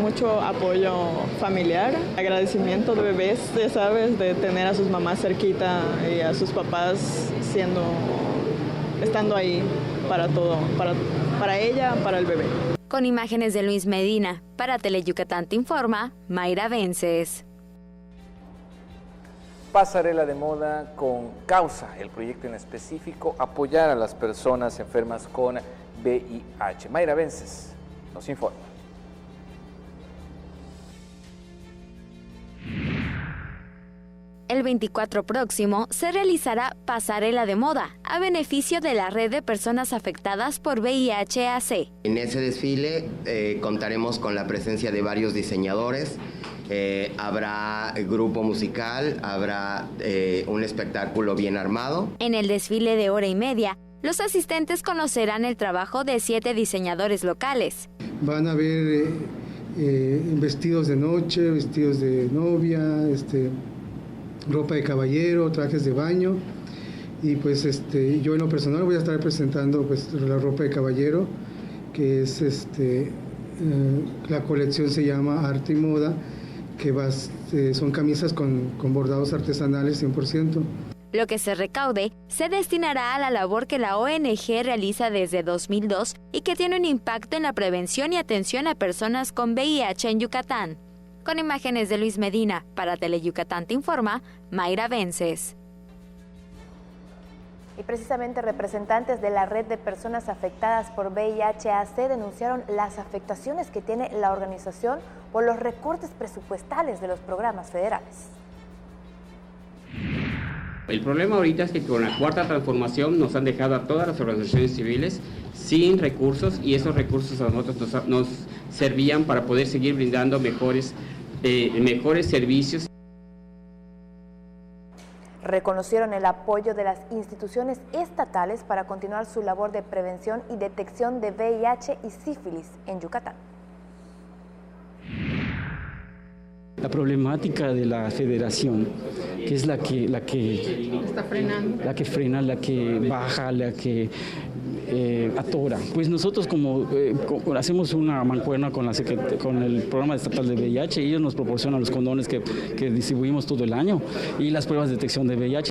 mucho apoyo familiar, agradecimiento de bebés, ya sabes, de tener a sus mamás cerquita y a sus papás estando ahí para todo, para ella, para el bebé. Con imágenes de Luis Medina, para Tele Yucatán te informa Mayra Vences. Pasarela de moda con causa, el proyecto en específico, apoyar a las personas enfermas con VIH. Mayra Vences nos informa. El 24 próximo se realizará Pasarela de Moda a beneficio de la red de personas afectadas por VIH-AC. En ese desfile contaremos con la presencia de varios diseñadores. Habrá grupo musical, habrá un espectáculo bien armado. En el desfile de hora y media, los asistentes conocerán el trabajo de 7 diseñadores locales. Van a ver vestidos de noche, vestidos de novia, ropa de caballero, trajes de baño. Y pues yo en lo personal voy a estar presentando pues la ropa de caballero, que es la colección se llama Arte y Moda, que son camisas con bordados artesanales 100%. Lo que se recaude se destinará a la labor que la ONG realiza desde 2002 y que tiene un impacto en la prevención y atención a personas con VIH en Yucatán. Con imágenes de Luis Medina, para Tele Yucatán te informa Mayra Vences. Y precisamente representantes de la red de personas afectadas por VIH-AC denunciaron las afectaciones que tiene la organización por los recortes presupuestales de los programas federales. El problema ahorita es que con la cuarta transformación nos han dejado a todas las organizaciones civiles sin recursos, y esos recursos a nosotros nos servían para poder seguir brindando mejores servicios. Reconocieron el apoyo de las instituciones estatales para continuar su labor de prevención y detección de VIH y sífilis en Yucatán. La problemática de la federación, que es la que está frenando, la que frena, la que baja, la que atora. Pues nosotros como hacemos una mancuerna con el programa estatal de VIH, ellos nos proporcionan los condones que distribuimos todo el año y las pruebas de detección de VIH.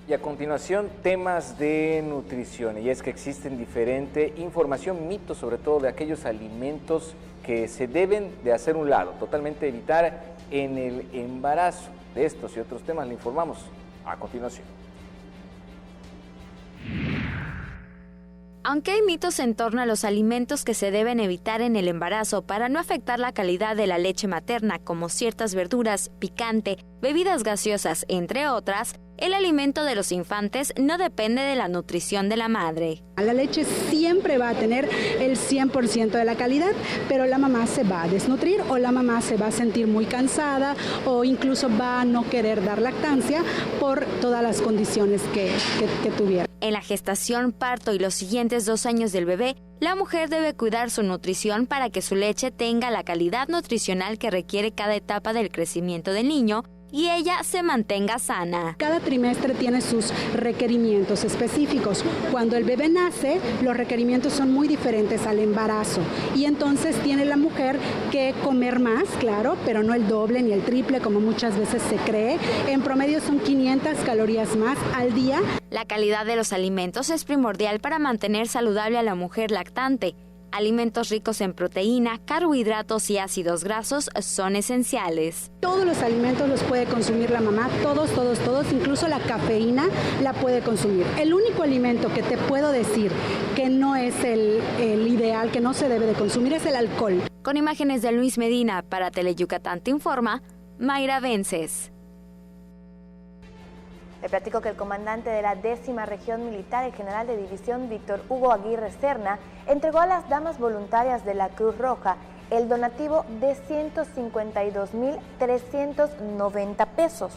Y a continuación, temas de nutrición, y es que existen diferente información, mitos sobre todo de aquellos alimentos que se deben de hacer un lado, totalmente evitar en el embarazo. De estos y otros temas le informamos a continuación. Aunque hay mitos en torno a los alimentos que se deben evitar en el embarazo para no afectar la calidad de la leche materna, como ciertas verduras, picante, bebidas gaseosas, entre otras, El alimento de los infantes no depende de la nutrición de la madre. La leche siempre va a tener el 100% de la calidad, pero la mamá se va a desnutrir o la mamá se va a sentir muy cansada o incluso va a no querer dar lactancia por todas las condiciones que tuviera. En la gestación, parto y los siguientes 2 años del bebé, la mujer debe cuidar su nutrición para que su leche tenga la calidad nutricional que requiere cada etapa del crecimiento del niño y ella se mantenga sana. Cada trimestre tiene sus requerimientos específicos. Cuando el bebé nace, los requerimientos son muy diferentes al embarazo y entonces tiene la mujer que comer más, claro, pero no el doble ni el triple como muchas veces se cree. En promedio son 500 calorías más al día. La calidad de los alimentos es primordial para mantener saludable a la mujer lactante. Alimentos ricos en proteína, carbohidratos y ácidos grasos son esenciales. Todos los alimentos los puede consumir la mamá, todos, incluso la cafeína la puede consumir. El único alimento que te puedo decir que no es el ideal, que no se debe de consumir, es el alcohol. Con imágenes de Luis Medina para Teleyucatán te informa Mayra Vences. Le platico que el comandante de la 10ª Región Militar, el general de división Víctor Hugo Aguirre Serna, entregó a las damas voluntarias de la Cruz Roja el donativo de 152.390 pesos.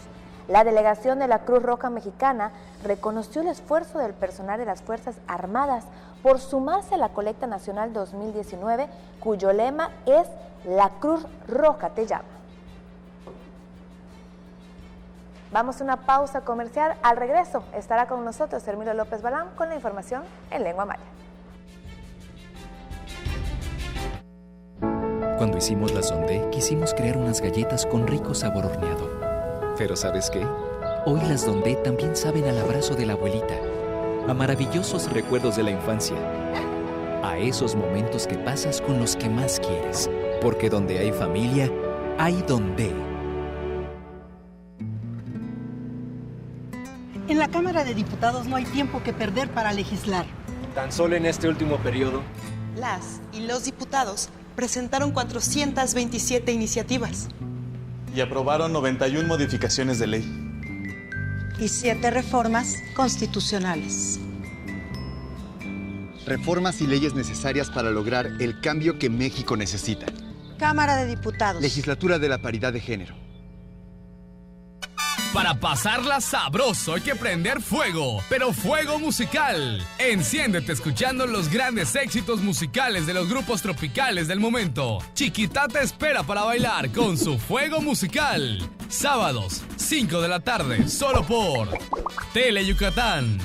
La delegación de la Cruz Roja Mexicana reconoció el esfuerzo del personal de las Fuerzas Armadas por sumarse a la colecta nacional 2019, cuyo lema es La Cruz Roja te llama. Vamos a una pausa comercial. Al regreso estará con nosotros Hermilo López Balam con la información en lengua maya. Cuando hicimos la Sondé, quisimos crear unas galletas con rico sabor horneado. Pero ¿sabes qué? Hoy las Dondé también saben al abrazo de la abuelita, a maravillosos recuerdos de la infancia, a esos momentos que pasas con los que más quieres. Porque donde hay familia, hay Dondé. En la Cámara de Diputados no hay tiempo que perder para legislar. Tan solo en este último periodo, las y los diputados presentaron 427 iniciativas. Y aprobaron 91 modificaciones de ley. Y 7 reformas constitucionales. Reformas y leyes necesarias para lograr el cambio que México necesita. Cámara de Diputados. Legislatura de la Paridad de Género. Para pasarla sabroso hay que prender fuego, pero fuego musical. Enciéndete escuchando los grandes éxitos musicales de los grupos tropicales del momento. Chiquita te espera para bailar con su fuego musical. Sábados, 5 de la tarde, solo por Teleyucatán.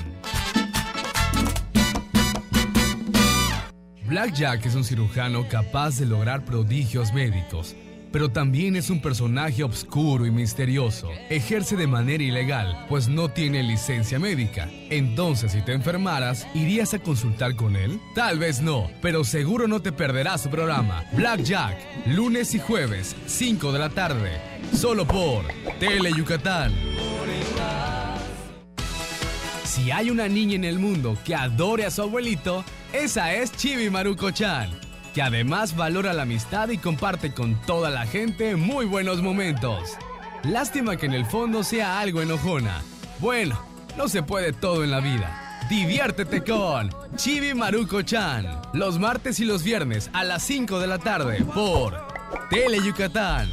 Black Jack es un cirujano capaz de lograr prodigios médicos, pero también es un personaje oscuro y misterioso. Ejerce de manera ilegal, pues no tiene licencia médica. Entonces, si te enfermaras, ¿irías a consultar con él? Tal vez no, pero seguro no te perderás su programa. Black Jack, lunes y jueves, 5 de la tarde, solo por Teleyucatán. Si hay una niña en el mundo que adore a su abuelito, esa es Chibi Maruko-chan, que además valora la amistad y comparte con toda la gente muy buenos momentos. Lástima que en el fondo sea algo enojona. Bueno, no se puede todo en la vida. Diviértete con Chibi Maruko-chan, los martes y los viernes a las 5 de la tarde por Teleyucatán.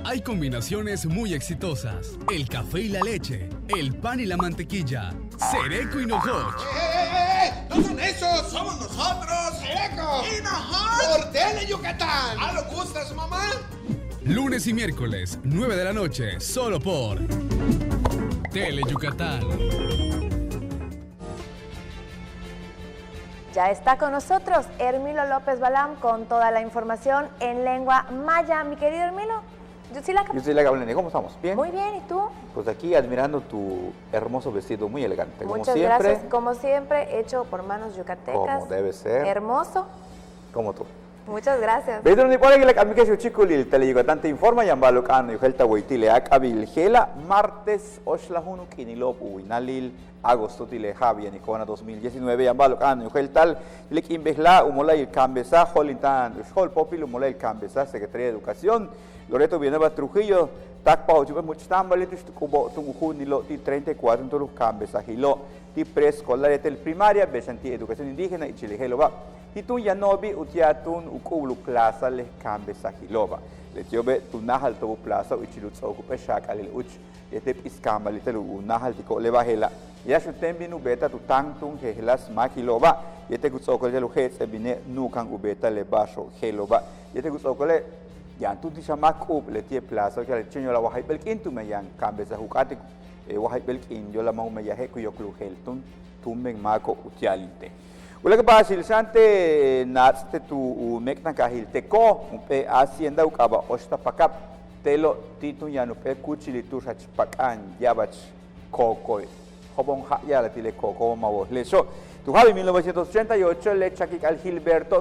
Hay combinaciones muy exitosas. El café y la leche, el pan y la mantequilla, Cereco y Nojoch. ¡No son esos! ¡Somos nosotros! ¡Cereco! ¡Y Nojoch! ¡Por Teleyucatán! ¿Ah, lo gusta su mamá? Lunes y miércoles, 9 de la noche, solo por Teleyucatán. Ya está con nosotros Hermilo López Balam con toda la información en lengua maya. Mi querido Hermilo, Yo soy la Gablene. ¿Cómo estamos? ¿Bien? Muy bien, ¿y tú? Pues aquí admirando tu hermoso vestido, muy elegante. Muchas gracias. Como siempre, hecho por manos yucatecas. Como debe ser. Hermoso. Como tú. Muchas gracias. Bedro ni pare que la cambique su chiculil teleyucatán te informa y ambalo cano y gelta huitile acabil gela martes oslahunu kinilop uinalil agosto tile Javier Nicona 2019 y ambalo cano y geltal le quimbesla umola y cambesa holintan hol popil umola y cambesa Secretaría de Educación Loreto Villanueva Trujillo takpa ochupe muchtambalitus kubo tungunilo ti 34 en los cambesa hilo ti preescolar etel primaria besanti educación indígena y chilegeloba Hitun yanobi utiatun ukulu plaza les cambe sahiloba. Le tiobe tu nahal tobu plaza uchilut ocupe shakalil uch yete iskamba litelu nahal tiko levahela. Ya shutembi beta tu tangtung helas makiloba yete gutsokole lu hets ebine nukan ubeta le basho heloba. Yete gutsokole yan tu tishamak up le tie plaza que le chenyo la wahai belkin tu me yan cambe sahukati wahai belkin yo la mau me yahe kuyoklu heltun tumeng mako utialite. Ula que pasa el sante naste tu mekna kahil teko pe hacienda ukaba osta pakap telo titu yanu pe kuchili tu hach pakan yabach kokoi hobon ya la tile koko mawo leso tu habi 1988 le chakik al Gilberto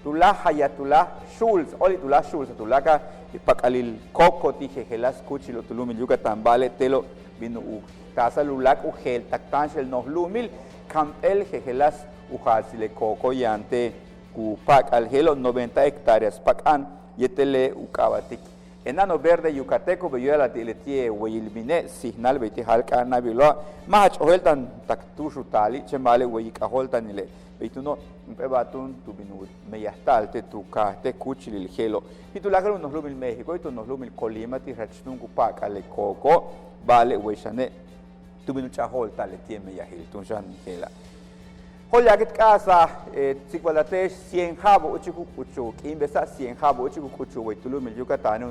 tu la hayatullah Schulz oli tu la Schulz tu la ka pakalil koko tije helas kuchilo tu lumil Yucatán vale telo vino u tasa lulak u gel taktan shel noh lumil kampel helas Ujasile coco yante kupak al gelo 90 hectáreas pakan yetele ukabatik enano verde yucateco beyuela tiletie weyilmine signal beiti halka nabilo mahach oheltan taktushu tali chemale weyika holtan ile beituno pebatun tubinu meyastalte tuka te kuchil gelo pitulakar unos lumil México y unos lumil Colima ti rachnun kupak al coco vale weyshane tubinu chaholta le tie meyahil tunshan gela Hola, ¿qué casa? Chicualate 100 jabo uchiku uchu, imbesa 100 jabo uchiku uchu, Huaytulumil Yucatán,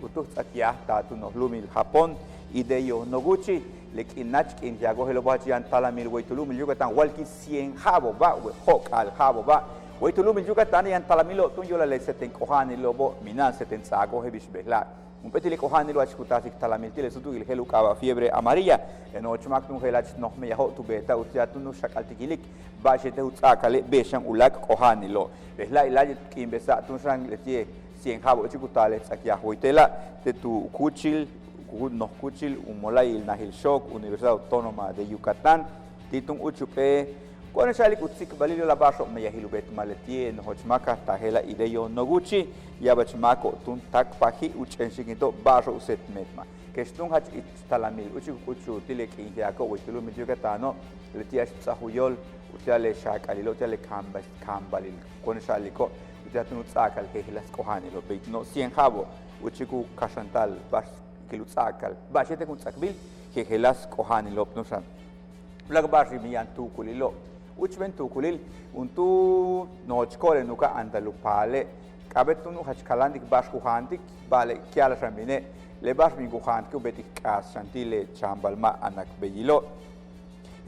utu tsakia tatu nohlumil Japón y de yo noguchi, lekinach in yago helobachian talamil Huaytulumil Yucatán, walki 100 jabo ba, hok al jabo ba, Huaytulumil Yucatán y antalamilo tun yola le seten kohani lobo minan seten sago hebishbehla. Un petile kohani lo achkutasik talamil tile sutu il helu kaba fiebre amarilla en ochmak tun helach noh me yaho tu beta utiatun nu shakaltikilik bashete utsakale beshan ulak kohani lo behla ilajit kimbesa tun sang letie 100 jabo chikutale tsakia hoitela te tu kuchil noh kuchil umolai nahil shok Universidad Autónoma de Yucatán titun uchupe Con shalik utsik balilo la basho me yahilu bet maletie no hochmaka tahela ideyo noguchi yabachmako tun tak pahi uchenshigito basho uset metma kestun hach talamil uchu tilek inhiako witulu Yucatano letiash tsahuyol utale shakalilo utale kambalil con shaliko utatun tsakal hehilas kohanilo beitno 100 jabo uchiku kashantal bas kilutsakal bashete kun tsakbil hehilas kohanilo pnusan Blagbashi miyan tukulilo Uchben tukulil untu nochkole nuka andalupale kabetunu hachkalandik bashkuhantik bale kiala shambine le bashmin kuhantik ubetik kas shantile chambalma anak beyilo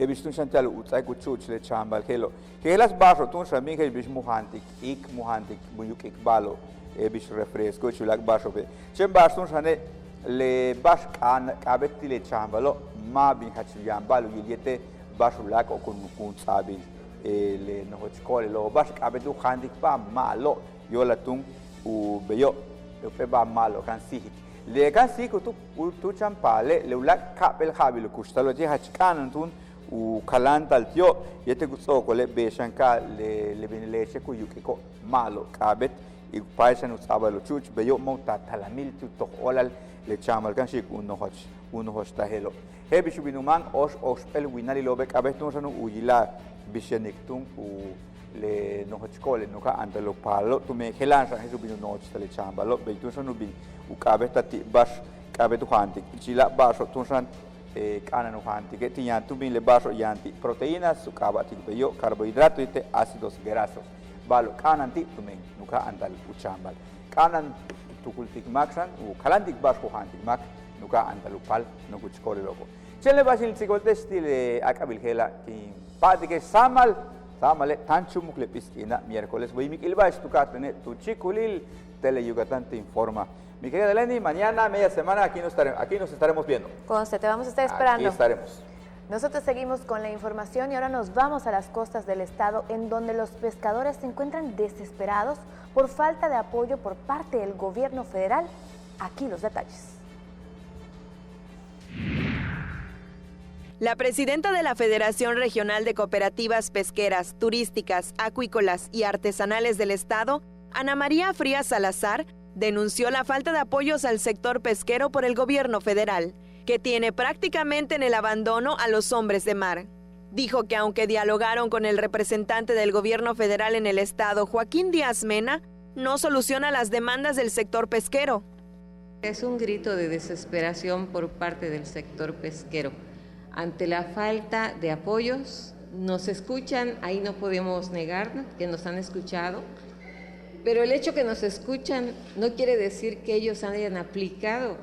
ebistun shantal utsai kuchuch le chambal helo kelas basho tun shamin ke bishmuhantik ik muhantik buyuk ikbalo ebish refresco chulak basho pe chem bashun shane le bash kan kabetile chambalo ma bin hachiyam balu yete bashulak o kun sabil le nochkole lo bash kabedu khandik pa malo yola tung u beyo pe ba malo kan sihik le kan siku tu champale le ulak kapel khabil kushtalo je hachkan tun u kalantal tio yete gutsokole beshanka le binleche ku yukiko malo kabet i paishan usabalo chuch beyo mota talamil tu tokolal le chamal kan shik uno hoch tahelo he bishu binuman os pel winali lobe kabetun sanu uyila bisheniktung u le nochkole nuka antalo palo tu me helan sa hesu binu noch tale chambalo beitun sanu bin u kabetati bash kabetu hantik chila basho tunsan kana no hantik etiyan tu bin le basho yanti proteínas su kabati beyo carbohidrato ite ácidos grasos balo kananti tu me nuka antal u chambal kanan tukultik maksan u kalantik basho hantik mak nuka antalupal nukuchkole logo chele basil sikolte stile akabil hela ki padike samale tanchumuk le piscina miércoles voy mikil bash tukatene tu chikulil Tele Yucatán te informa. Mi querida Lenny, mañana media semana aquí nos estaremos viendo. Conste, te vamos a estar esperando. Aquí estaremos. Nosotros seguimos con la información y ahora nos vamos a las costas del estado, en donde los pescadores se encuentran desesperados por falta de apoyo por parte del gobierno federal. Aquí los detalles. La presidenta de la Federación Regional de Cooperativas Pesqueras, Turísticas, Acuícolas y Artesanales del Estado, Ana María Frías Salazar, denunció la falta de apoyos al sector pesquero por el gobierno federal, que tiene prácticamente en el abandono a los hombres de mar. Dijo que aunque dialogaron con el representante del gobierno federal en el estado, Joaquín Díaz Mena, no soluciona las demandas del sector pesquero. Es un grito de desesperación por parte del sector pesquero. Ante la falta de apoyos, nos escuchan, ahí no podemos negar que nos han escuchado, pero el hecho que nos escuchan no quiere decir que ellos hayan aplicado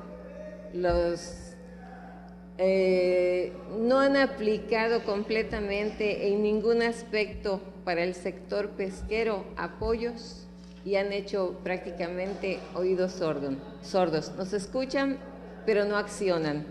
no han aplicado completamente en ningún aspecto para el sector pesquero apoyos y han hecho prácticamente oídos sordos. Nos escuchan, pero no accionan.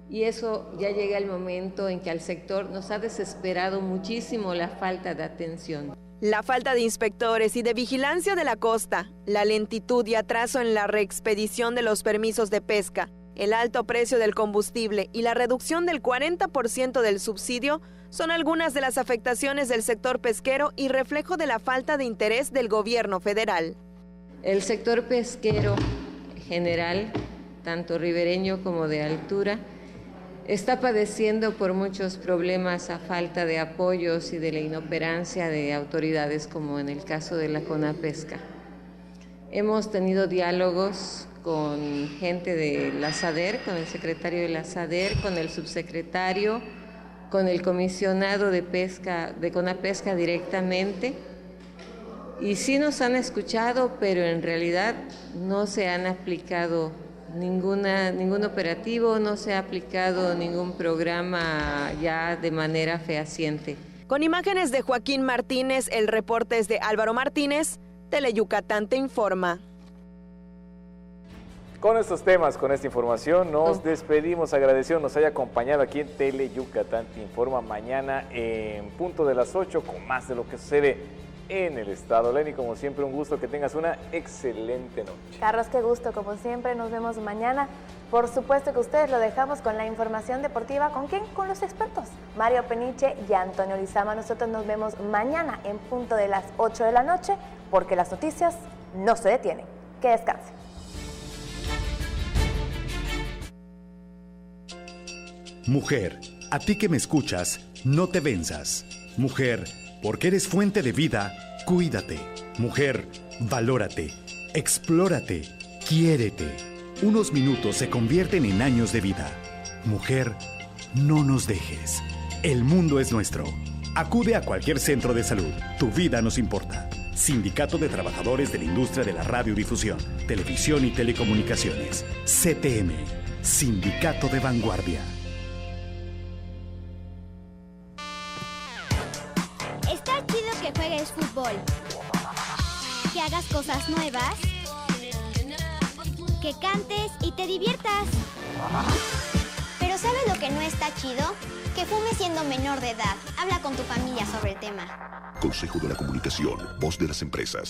Y eso ya llega el momento en que al sector nos ha desesperado muchísimo la falta de atención. La falta de inspectores y de vigilancia de la costa, la lentitud y atraso en la reexpedición de los permisos de pesca, el alto precio del combustible y la reducción del 40% del subsidio son algunas de las afectaciones del sector pesquero y reflejo de la falta de interés del gobierno federal. El sector pesquero general, tanto ribereño como de altura, está padeciendo por muchos problemas a falta de apoyos y de la inoperancia de autoridades, como en el caso de la CONAPESCA. Hemos tenido diálogos con gente de la SADER, con el secretario de la SADER, con el subsecretario, con el comisionado de pesca, de CONAPESCA directamente, y sí nos han escuchado, pero en realidad no se han aplicado ningún operativo, no se ha aplicado ningún programa ya de manera fehaciente. Con imágenes de Joaquín Martínez, el reporte es de Álvaro Martínez, Teleyucatán te informa. Con estos temas, con esta información, nos despedimos, agradeciendo nos haya acompañado aquí en Teleyucatán te informa, mañana en punto de las 8 con más de lo que sucede en el estado. Lenny, como siempre, un gusto, que tengas una excelente noche. Carlos, qué gusto, como siempre, nos vemos mañana. Por supuesto que ustedes lo dejamos con la información deportiva. ¿Con quién? Con los expertos, Mario Peniche y Antonio Lizama. Nosotros nos vemos mañana en punto de las 8 de la noche, porque las noticias no se detienen. Que descansen. Mujer, a ti que me escuchas, no te venzas. Mujer, porque eres fuente de vida, cuídate. Mujer, valórate, explórate, quiérete. Unos minutos se convierten en años de vida. Mujer, no nos dejes. El mundo es nuestro. Acude a cualquier centro de salud. Tu vida nos importa. Sindicato de Trabajadores de la Industria de la Radiodifusión, Televisión y Telecomunicaciones. CTM, Sindicato de Vanguardia. Está chido que juegues fútbol, que hagas cosas nuevas, que cantes y te diviertas. Pero ¿sabes lo que no está chido? Que fumes siendo menor de edad. Habla con tu familia sobre el tema. Consejo de la Comunicación, voz de las empresas.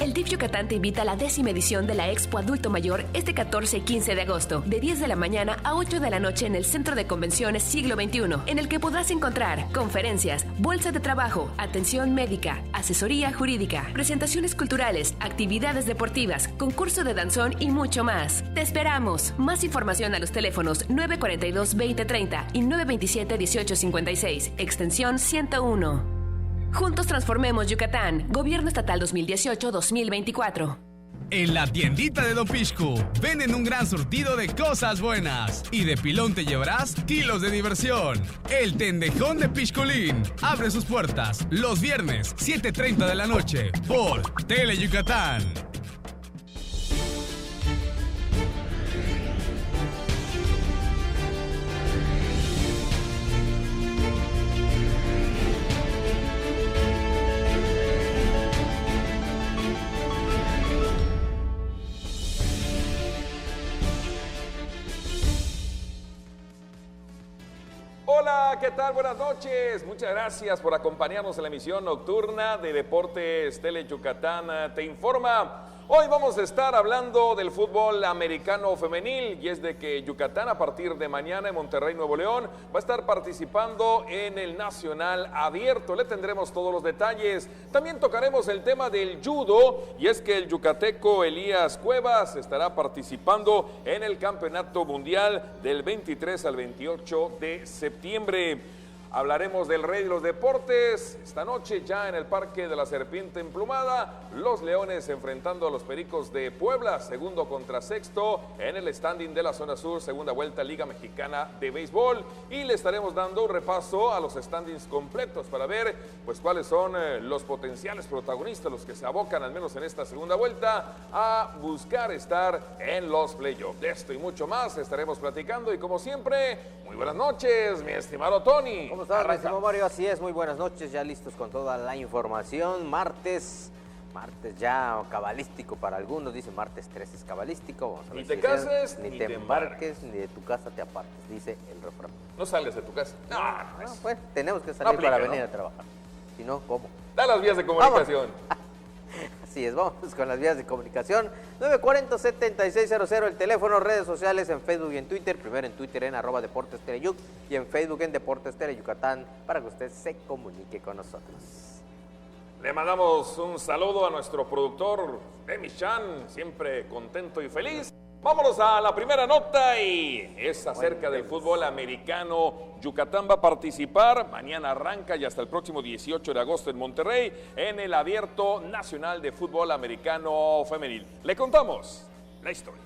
El DIF Yucatán te invita a la 10ª edición de la Expo Adulto Mayor este 14 y 15 de agosto, de 10 de la mañana a 8 de la noche en el Centro de Convenciones Siglo XXI, en el que podrás encontrar conferencias, bolsa de trabajo, atención médica, asesoría jurídica, presentaciones culturales, actividades deportivas, concurso de danzón y mucho más. ¡Te esperamos! Más información a los teléfonos 942-2030 y 927-1856, extensión 101. Juntos transformemos Yucatán. Gobierno Estatal 2018-2024. En la tiendita de Don Pixcu venden un gran surtido de cosas buenas. Y de pilón te llevarás kilos de diversión. El Tendejón de Pixculín abre sus puertas los viernes 7:30 de la noche por Teleyucatán. ¿qué tal? Buenas noches. Muchas gracias por acompañarnos en la emisión nocturna de Deportes Tele Yucatán Te Informa. Hoy vamos a estar hablando del fútbol americano femenil y es de que Yucatán a partir de mañana en Monterrey, Nuevo León, va a estar participando en el Nacional Abierto. Le tendremos todos los detalles. También tocaremos el tema del judo y es que el yucateco Elías Cuevas estará participando en el Campeonato Mundial del 23 al 28 de septiembre. Hablaremos del rey de los deportes. Esta noche ya en el Parque de la Serpiente Emplumada, los Leones enfrentando a los Pericos de Puebla, segundo contra sexto en el standing de la zona sur, segunda vuelta Liga Mexicana de Béisbol. Y le estaremos dando un repaso a los standings completos para ver pues cuáles son los potenciales protagonistas, los que se abocan al menos en esta segunda vuelta a buscar estar en los playoffs. De esto y mucho más estaremos platicando y como siempre, muy buenas noches, mi estimado Tony. ¿Cómo estás, mi estimado Mario? Así es, muy buenas noches, ya listos con toda la información. Martes ya cabalístico para algunos, dice martes 13 es cabalístico. Vamos a ver ni te cases, ni te embarques, ni de tu casa te apartes, dice el refrán. No salgas de tu casa. No, pues tenemos que salir para venir a trabajar. Si no, ¿cómo? Da las vías de comunicación. Así es, vamos con las vías de comunicación. 940-7600, el teléfono, redes sociales en Facebook y en Twitter. Primero en Twitter en @Deportes Teleyuc y en Facebook en Deportes Tele Yucatán para que usted se comunique con nosotros. Le mandamos un saludo a nuestro productor, Demis Chan, siempre contento y feliz. Vámonos a la primera nota y es acerca del fútbol americano. Yucatán va a participar, mañana arranca y hasta el próximo 18 de agosto en Monterrey en el Abierto Nacional de Fútbol Americano Femenil. Le contamos la historia.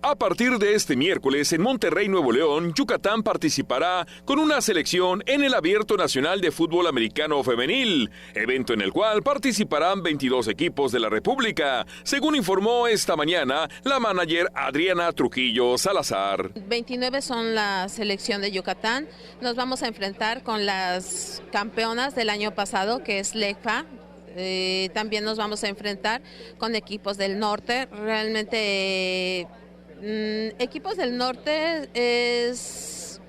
A partir de este miércoles en Monterrey, Nuevo León, Yucatán participará con una selección en el Abierto Nacional de Fútbol Americano Femenil, evento en el cual participarán 22 equipos de la República, según informó esta mañana la manager Adriana Trujillo Salazar. 29 son la selección de Yucatán. Nos vamos a enfrentar con las campeonas del año pasado, que es LECFA. También nos vamos a enfrentar con equipos del norte. Realmente... equipos del norte es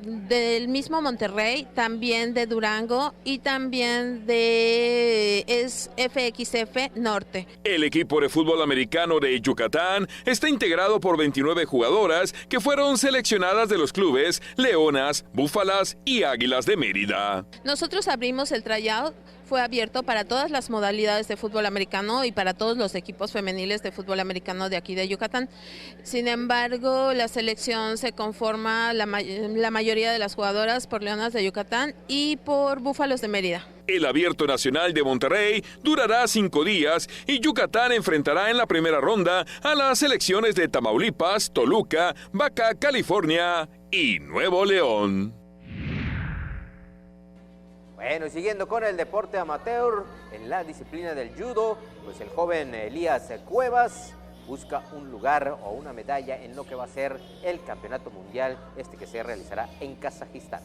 del mismo Monterrey, también de Durango y también es FXF Norte. El equipo de fútbol americano de Yucatán está integrado por 29 jugadoras que fueron seleccionadas de los clubes Leonas, Búfalas y Águilas de Mérida. Nosotros abrimos el tryout. Fue abierto para todas las modalidades de fútbol americano y para todos los equipos femeniles de fútbol americano de aquí de Yucatán. Sin embargo, la selección se conforma, la mayoría de las jugadoras, por Leonas de Yucatán y por Búfalos de Mérida. El Abierto Nacional de Monterrey durará 5 días y Yucatán enfrentará en la primera ronda a las selecciones de Tamaulipas, Toluca, Baja California y Nuevo León. Bueno, y siguiendo con el deporte amateur, en la disciplina del judo, pues el joven Elías Cuevas busca un lugar o una medalla en lo que va a ser el Campeonato Mundial, que se realizará en Kazajistán.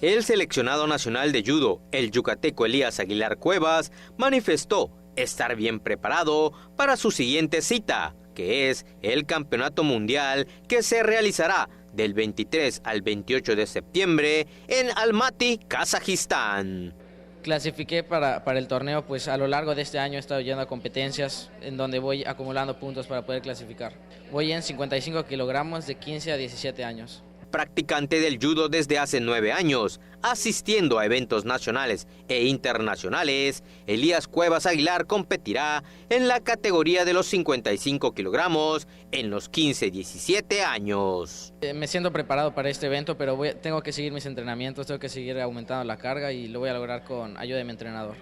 El seleccionado nacional de judo, el yucateco Elías Aguilar Cuevas, manifestó estar bien preparado para su siguiente cita, que es el Campeonato Mundial que se realizará del 23 al 28 de septiembre en Almaty, Kazajistán. Clasifiqué para el torneo, pues a lo largo de este año he estado yendo a competencias en donde voy acumulando puntos para poder clasificar. Voy en 55 kilogramos de 15 a 17 años. Practicante del judo desde hace 9 años, asistiendo a eventos nacionales e internacionales, Elías Cuevas Aguilar competirá en la categoría de los 55 kilogramos en los 15-17 años. Me siento preparado para este evento, pero tengo que seguir mis entrenamientos, tengo que seguir aumentando la carga y lo voy a lograr con ayuda de mi entrenador.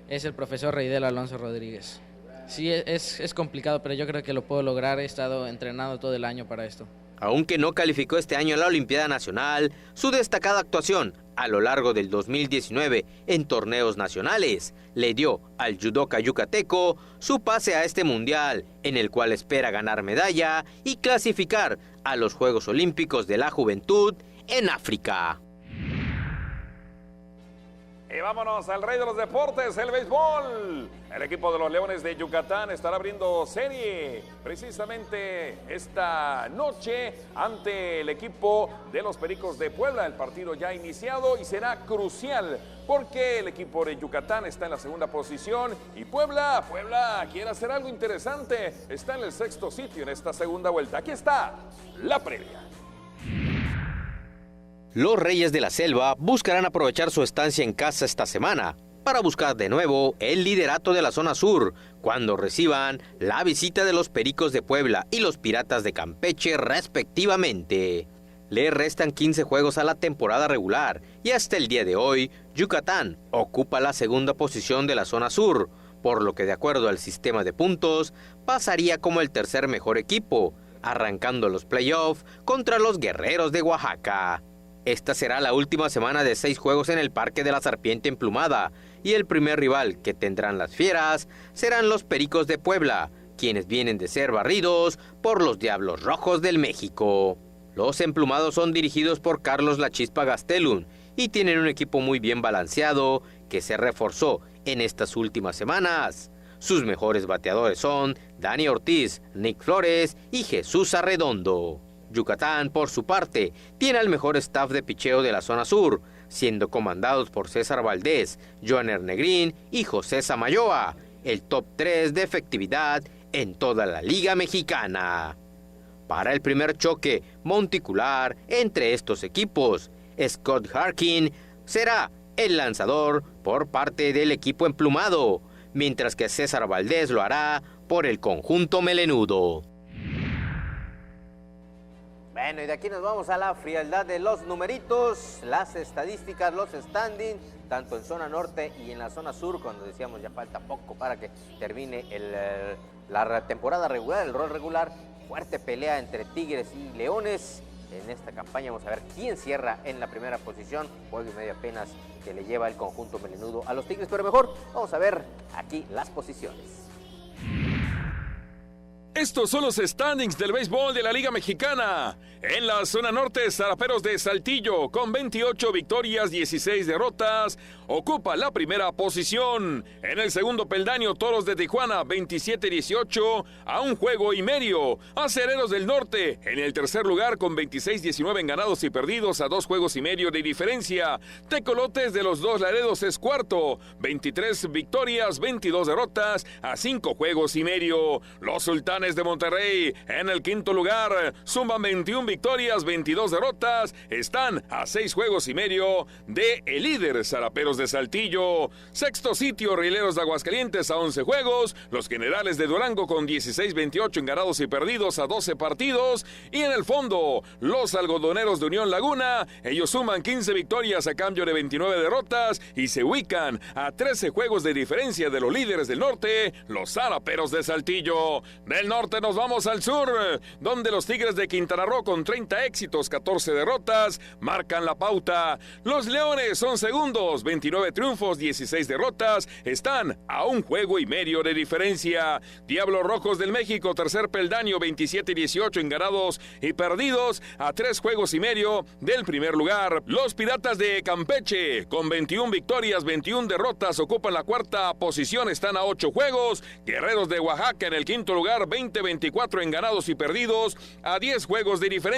Es el profesor Reidel Alonso Rodríguez. Sí, es complicado, pero yo creo que lo puedo lograr. He estado entrenando todo el año para esto. Aunque no calificó este año a la Olimpiada Nacional, su destacada actuación a lo largo del 2019 en torneos nacionales le dio al judoka yucateco su pase a este mundial, en el cual espera ganar medalla y clasificar a los Juegos Olímpicos de la Juventud en África. Y vámonos al rey de los deportes, el béisbol. El equipo de los Leones de Yucatán estará abriendo serie precisamente esta noche ante el equipo de los Pericos de Puebla. El partido ya ha iniciado y será crucial porque el equipo de Yucatán está en la segunda posición y Puebla quiere hacer algo interesante. Está en el sexto sitio en esta segunda vuelta. Aquí está la previa. Los Reyes de la Selva buscarán aprovechar su estancia en casa esta semana para buscar de nuevo el liderato de la zona sur cuando reciban la visita de los Pericos de Puebla y los Piratas de Campeche respectivamente. Le restan 15 juegos a la temporada regular y hasta el día de hoy Yucatán ocupa la segunda posición de la zona sur, por lo que de acuerdo al sistema de puntos pasaría como el tercer mejor equipo, arrancando los playoffs contra los Guerreros de Oaxaca. Esta será la última semana de 6 juegos en el Parque de la Serpiente Emplumada y el primer rival que tendrán las Fieras serán los Pericos de Puebla, quienes vienen de ser barridos por los Diablos Rojos del México. Los emplumados son dirigidos por Carlos La Chispa Gastelum y tienen un equipo muy bien balanceado que se reforzó en estas últimas semanas. Sus mejores bateadores son Dani Ortiz, Nick Flores y Jesús Arredondo. Yucatán, por su parte, tiene al mejor staff de picheo de la zona sur, siendo comandados por César Valdés, Joaner Negrín y José Samayoa, el top 3 de efectividad en toda la Liga Mexicana. Para el primer choque monticular entre estos equipos, Scott Harkin será el lanzador por parte del equipo emplumado, mientras que César Valdés lo hará por el conjunto melenudo. Bueno, y de aquí nos vamos a la frialdad de los numeritos, las estadísticas, los standings, tanto en zona norte y en la zona sur, cuando decíamos ya falta poco para que termine la temporada regular, el rol regular. Fuerte pelea entre Tigres y Leones. En esta campaña vamos a ver quién cierra en la primera posición. Juego y medio apenas que le lleva el conjunto melenudo a los Tigres, pero mejor vamos a ver aquí las posiciones. Estos son los standings del béisbol de la Liga Mexicana. En la zona norte, Zaraperos de Saltillo, con 28 victorias, 16 derrotas, ocupa la primera posición. En el segundo peldaño, Toros de Tijuana, 27-18, a un juego y medio. Acereros del Norte, en el tercer lugar, con 26-19 en ganados y perdidos, a 2 juegos y medio de diferencia. Tecolotes de los Dos Laredos es cuarto, 23 victorias, 22 derrotas, a 5 juegos y medio. Los Sultanes de Monterrey, en el quinto lugar, suman 21 victorias, 22 derrotas, están a 6 juegos y medio de el líder Zaraperos de Saltillo. Sexto sitio, Rieleros de Aguascalientes a 11 juegos, los Generales de Durango con 16-28 en ganados y perdidos a 12 partidos, y en el fondo, los Algodoneros de Unión Laguna, ellos suman 15 victorias a cambio de 29 derrotas y se ubican a 13 juegos de diferencia de los líderes del norte, los Zaraperos de Saltillo. Del norte nos vamos al sur, donde los Tigres de Quintana Roo con 30 éxitos, 14 derrotas, marcan la pauta. Los Leones son segundos, 29 triunfos, 16 derrotas, están a un juego y medio de diferencia. Diablos Rojos del México, tercer peldaño, 27-18 en ganados y perdidos, a 3 juegos y medio del primer lugar. Los Piratas de Campeche, con 21 victorias, 21 derrotas, ocupan la cuarta posición, están a 8 juegos. Guerreros de Oaxaca en el quinto lugar, 20-24 en ganados y perdidos, a 10 juegos de diferencia.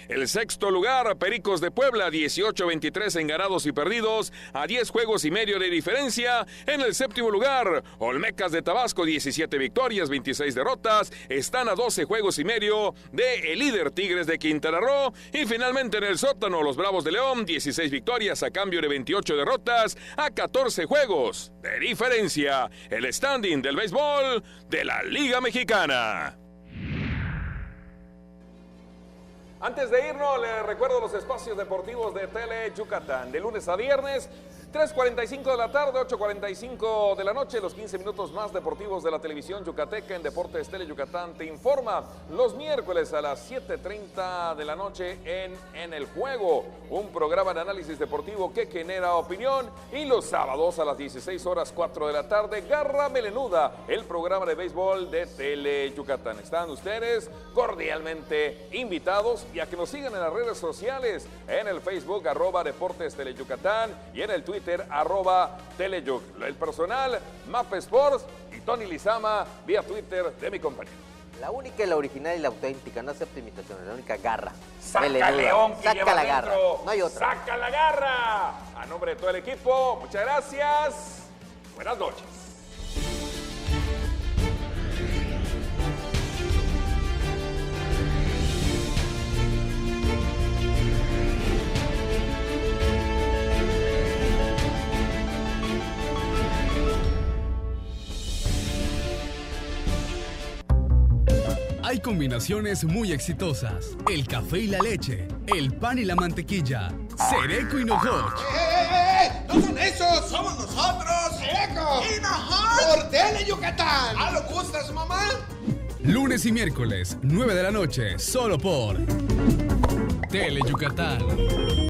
El sexto lugar, Pericos de Puebla, 18-23 en ganados y perdidos, a 10 juegos y medio de diferencia. En el séptimo lugar, Olmecas de Tabasco, 17 victorias, 26 derrotas, están a 12 juegos y medio de el líder Tigres de Quintana Roo. Y finalmente en el sótano, los Bravos de León, 16 victorias a cambio de 28 derrotas, a 14 juegos de diferencia. El standing del béisbol de la Liga Mexicana. Antes de irnos, les recuerdo los espacios deportivos de Tele Yucatán. De lunes a viernes, 3:45 de la tarde, 8:45 de la noche, los 15 minutos más deportivos de la televisión yucateca en Deportes Tele Yucatán te informa. Los miércoles a las 7:30 de la noche en El Juego, un programa de análisis deportivo que genera opinión. Y los sábados a las 16:04 de la tarde, Garra Melenuda, el programa de béisbol de Tele Yucatán. Están ustedes cordialmente invitados y a que nos sigan en las redes sociales, en el Facebook @Deportes Teleyucatán y en el Twitter @Teleyuc. El personal, Map Sports y Tony Lizama vía Twitter de mi compañero. La única y la original y la auténtica, no acepto imitaciones, la única garra. Saca melenuda. León que saca lleva la garra, dentro. no hay otra. Saca la garra. A nombre de todo el equipo, muchas gracias. Buenas noches. Hay combinaciones muy exitosas. El café y la leche, el pan y la mantequilla, Sereco y Nojoch. ¡No son esos! ¡Somos nosotros! ¡Sereco! ¡Y Nojoch! ¡Por Teleyucatán! ¿Ah, lo gustas, mamá? Lunes y miércoles, 9 de la noche, solo por Teleyucatán.